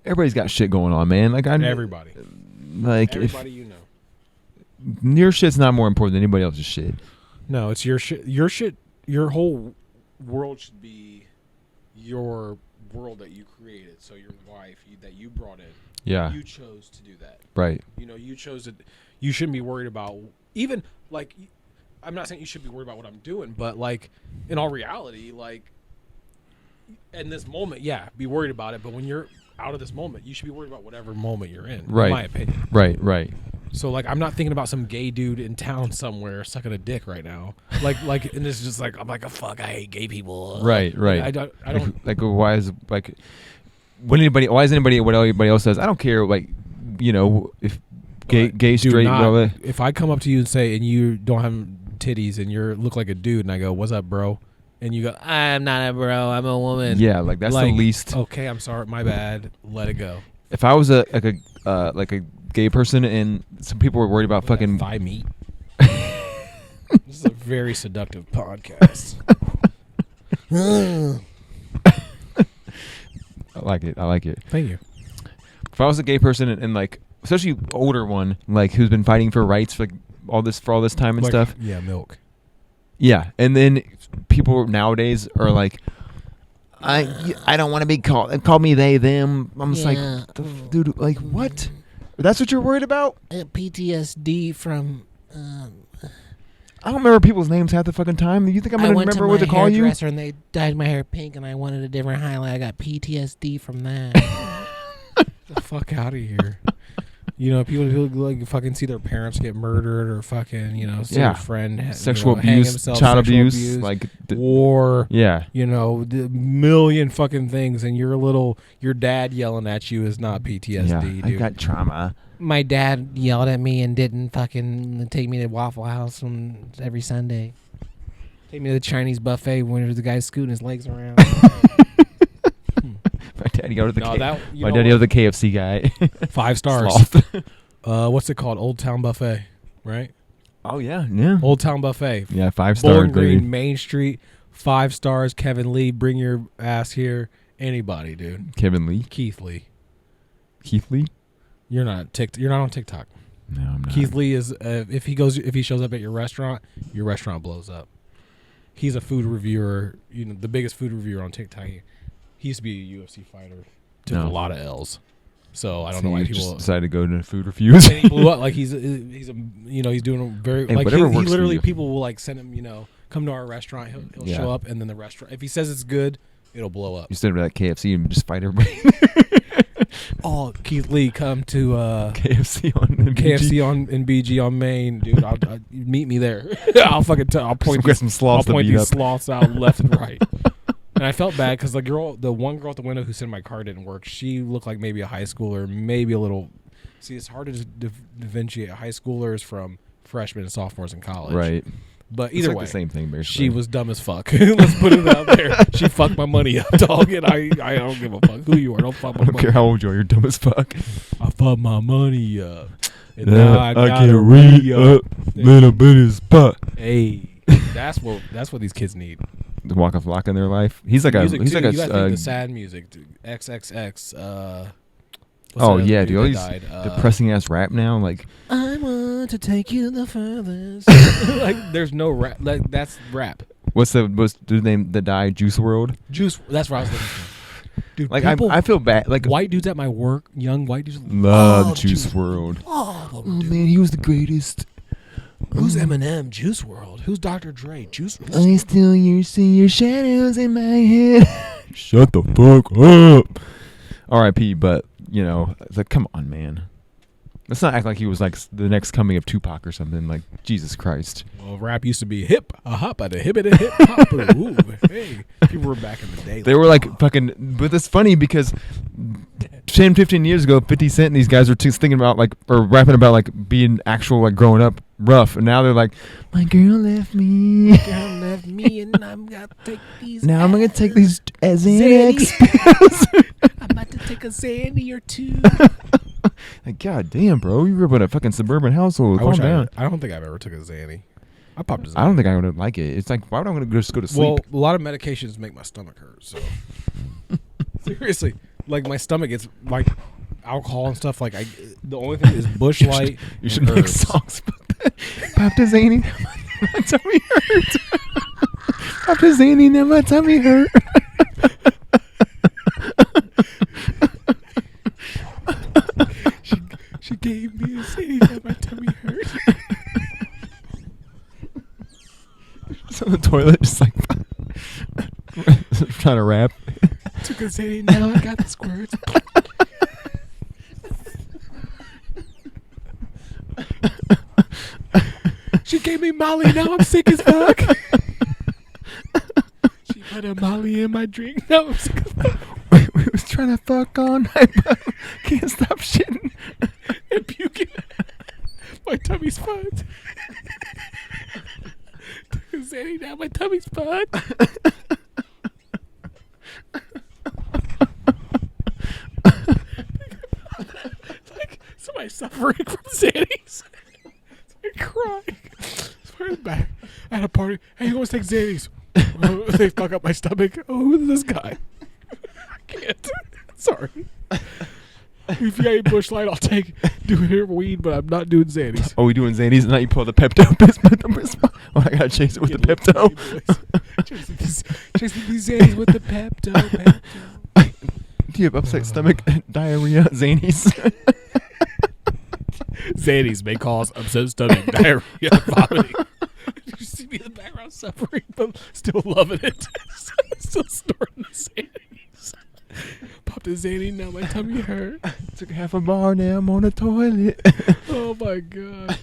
Everybody's got shit going on, man. Like, everybody. Like, everybody you know. Your shit's not more important than anybody else's shit. No, it's your shit. Your shit. Your whole world should be your world that you created. So your wife that you brought in. Yeah. You chose to do that. Right. You know, you chose it. You shouldn't be worried about even like. I'm not saying you should be worried about what I'm doing, but like in all reality, like in this moment, yeah, be worried about it. But when you're out of this moment, you should be worried about whatever moment you're in. Right. In my opinion. Right. So like, I'm not thinking about some gay dude in town somewhere sucking a dick right now. Like, and it's just like, I'm like, oh, fuck, I hate gay people. Right. I don't. Like, why is like when anybody? Why is anybody? What anybody else says? I don't care. Like, you know, if gay, straight, blah. If I come up to you and say, and you don't have titties, and you look like a dude, and I go, "What's up, bro?" And you go, I'm not a bro, I'm a woman. Yeah, like that's the least. Okay, I'm sorry, my bad. Let it go. If I was a gay person and some people were worried about fucking thigh meat. This is a very seductive podcast. I like it. Thank you. If I was a gay person and like, especially older one, like who's been fighting for rights for like all this time and stuff. Yeah, milk. Yeah, and then people nowadays are like, I don't want to be call me they them. I'm just like, dude, like what? That's what you're worried about? PTSD from. I don't remember people's names half the fucking time. You think I'm gonna remember what to call you? I went to my hairdresser and they dyed my hair pink, and I wanted a different highlight. I got PTSD from that. Get the fuck out of here. You know, people like fucking see their parents get murdered or fucking, you know, see their friend sexual abuse, child abuse, like war. Yeah, you know, the million fucking things, and your dad yelling at you is not PTSD. Dude. I got trauma. My dad yelled at me and didn't fucking take me to Waffle House every Sunday. Take me to the Chinese buffet when the guy's scooting his legs around. My daddy yelled at my daddy yelled at the KFC guy. 5 stars. What's it called? Old Town Buffet, right? Oh yeah. Old Town Buffet. Yeah, 5 stars. Bowling Green, Main Street, 5 stars. Kevin Lee, bring your ass here. Anybody, dude. Kevin Lee. Keith Lee. You're not on TikTok. No, I'm not. Keith Lee is if he shows up at your restaurant blows up. He's a food reviewer, you know, the biggest food reviewer on TikTok. He used to be a UFC fighter. Took a lot of L's. So I don't So know why you people just decided to go to food reviews. and he blew up like he's a, he's doing a very Hey, like whatever he works for literally you. people will like send him come to our restaurant, he'll Yeah. show up, and then the restaurant, if he says it's good, it'll blow up. You stood at KFC and just fight everybody. Oh, Keith Lee, come to KFC on BG. KFC on in BG on Main, dude. I'll meet me there. I'll fucking I'll point Get some sloths I'll to point beat these up. sloths out left and right. And I felt bad because the one girl at the window who said my car didn't work, she looked like maybe a high schooler, maybe a little. See, it's hard to differentiate high schoolers from freshmen and sophomores in college. Right. But It's either like way, the same thing, basically. she was dumb as fuck. Let's put it out there. She fucked my money up, dog, and I don't give a fuck who you are. Don't fuck my I don't money. care how old you are. You're dumb as fuck. I fucked my money up. And now I can't gotta re-up. Little bit of spot. Hey, that's what these kids need. The walk of lock in their life. He's like Music he's too. like You gotta a think the sad music, dude. XXX. What's oh that yeah, other dude. All that these died? depressing ass rap now. Like I want to take you the furthest. like there's no rap. Like that's rap. what's the name that died? Juice World. Juice. That's what I was looking for. Dude, Like people, I feel bad. Like white dudes at my work, young white dudes, love Juice WRLD. Oh, Oh man, he was the greatest. who's Eminem? Juice World. Who's Dr. Dre? Juice. I still see your shadows in my head. Shut the fuck up. R.I.P. But you know, it's like, come on, man. Let's not act like he was like the next coming of Tupac or something. Like Jesus Christ. Well, rap used to be hip, a hop, a hip, a hip hop. Ooh, hey, people were back in the day. They were like fucking. But it's funny because 10, 15 years ago, 50 Cent and these guys were thinking about like or rapping about like being actual like growing up rough, and now they're like, my girl left me. Girl left me and I'm gonna take these. Now I'm gonna take these Xanax Xanax. I'm about to take a Xanny or two. Like, god damn, bro, you grew up in a fucking suburban household. Calm down. I don't think I've ever took a Xanny. I popped a Xanny. I don't think I would like it. It's like, why would I want to just go to sleep? Well, a lot of medications make my stomach hurt. So seriously, like my stomach gets like alcohol and stuff. Like the only thing is Bush Light. You should make songs about that. Popped a Zany, my tummy hurt. Popped a Zany, now my tummy hurt. She gave me a Xanny that my tummy hurt. It's on the toilet, just like trying to rap. Took a Xanny, now I got the squirts. She gave me Molly, now I'm sick as fuck. She put a Molly in my drink, now I'm sick as fuck. We was trying to fuck all night, but can't stop shitting. And puking. My tummy's fucked. Took a Xanny, now my tummy's fucked. Like somebody suffering from Xannies. Somebody crying. Somebody's back at a party. Hey, who wants to take Xannies? Oh, they fuck up my stomach. Oh, who's this guy? I can't. Sorry. If you got any Bush Light, I'll take do it weed, but I'm not doing Xannies. Oh, we doing Xannies and now you pull the Pepto. Oh, I gotta chase it with the Pepto. Chasing these Xannies with the Pepto. Do you have upset stomach, diarrhea, Xannies? Xannies may cause upset stomach, diarrhea, vomiting. You see me in the background suffering, but still loving it. Still snorting the Xannies. Popped a Xanny, now my tummy hurt. Took half a bar, now I'm on the toilet. Oh my god.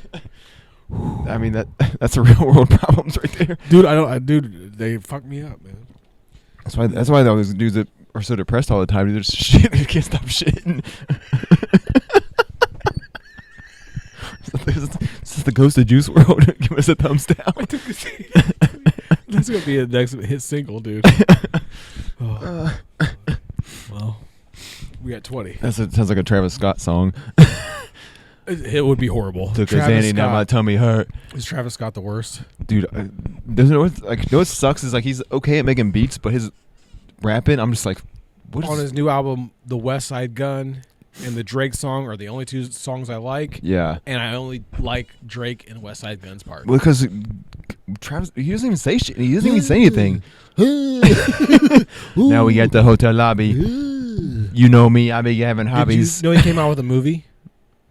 I mean that's a real world problems right there. Dude, they fucked me up, man. That's why all those dudes that are so depressed all the time, they're just shit. They can't stop shitting. This is the ghost of Juice WRLD. Give us a thumbs down. I took a Xanny. That's gonna be a next hit single, dude. Oh. Well, we got 20. Sounds like a Travis Scott song. It would be horrible. Took Travis a Xanny, now my tummy hurt. Is Travis Scott the worst? Dude, doesn't know what sucks is like he's okay at making beats, but his rapping, I'm just like, what On is his new album, The West Side Gun and the Drake song are the only two songs I like. yeah. And I only like Drake and West Side Gun's part. Well, because Travis, he doesn't even say shit. He doesn't even say anything. Now we got the hotel lobby. You know me. I be having hobbies. Did you know he came out with a movie?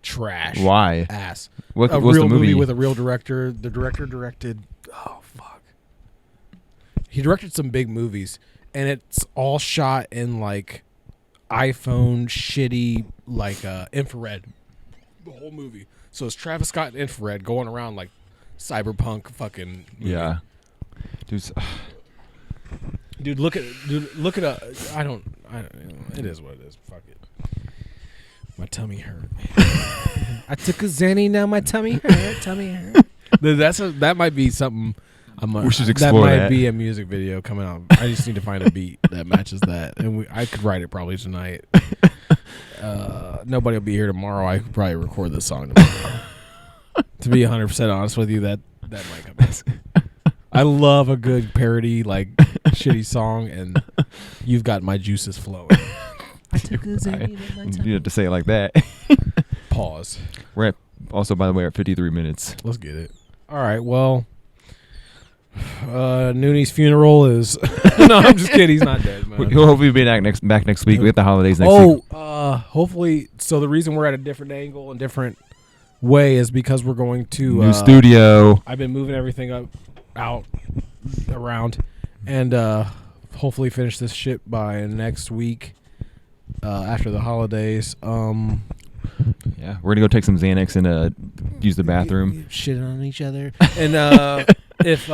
Trash. Why? Ass. What's a the real movie? with a real director. The director directed. Oh fuck. He directed some big movies, and it's all shot in like iPhone shitty like infrared. The whole movie. So it's Travis Scott in infrared going around like cyberpunk fucking movie. Yeah. Dude, look at I don't it is what it is. Fuck it. My tummy hurt. I took a Xanny, now my tummy hurt. Tummy hurt. That might be something. We should explore that. Might that. be a music video coming out. I just need to find a beat that matches that, and I could write it probably tonight. Nobody will be here tomorrow. I could probably record this song tomorrow. To be 100% honest with you, that might come out. I love a good parody, like shitty song, and you've got my juices flowing. I took a Xanny, now my You tummy have to say it like that. Pause. We're at, also, by the way, at 53 minutes. Let's get it. All right. Well, Nune's funeral is. No, I'm just kidding. He's not dead, man. He'll hopefully be back next week. We get the holidays next week. Hopefully. So the reason we're at a different angle and different way is because we're going to New studio. I've been moving everything out around, and hopefully finish this shit by next week after the holidays. Yeah, we're gonna go take some Xanax and use the bathroom. shit on each other. And if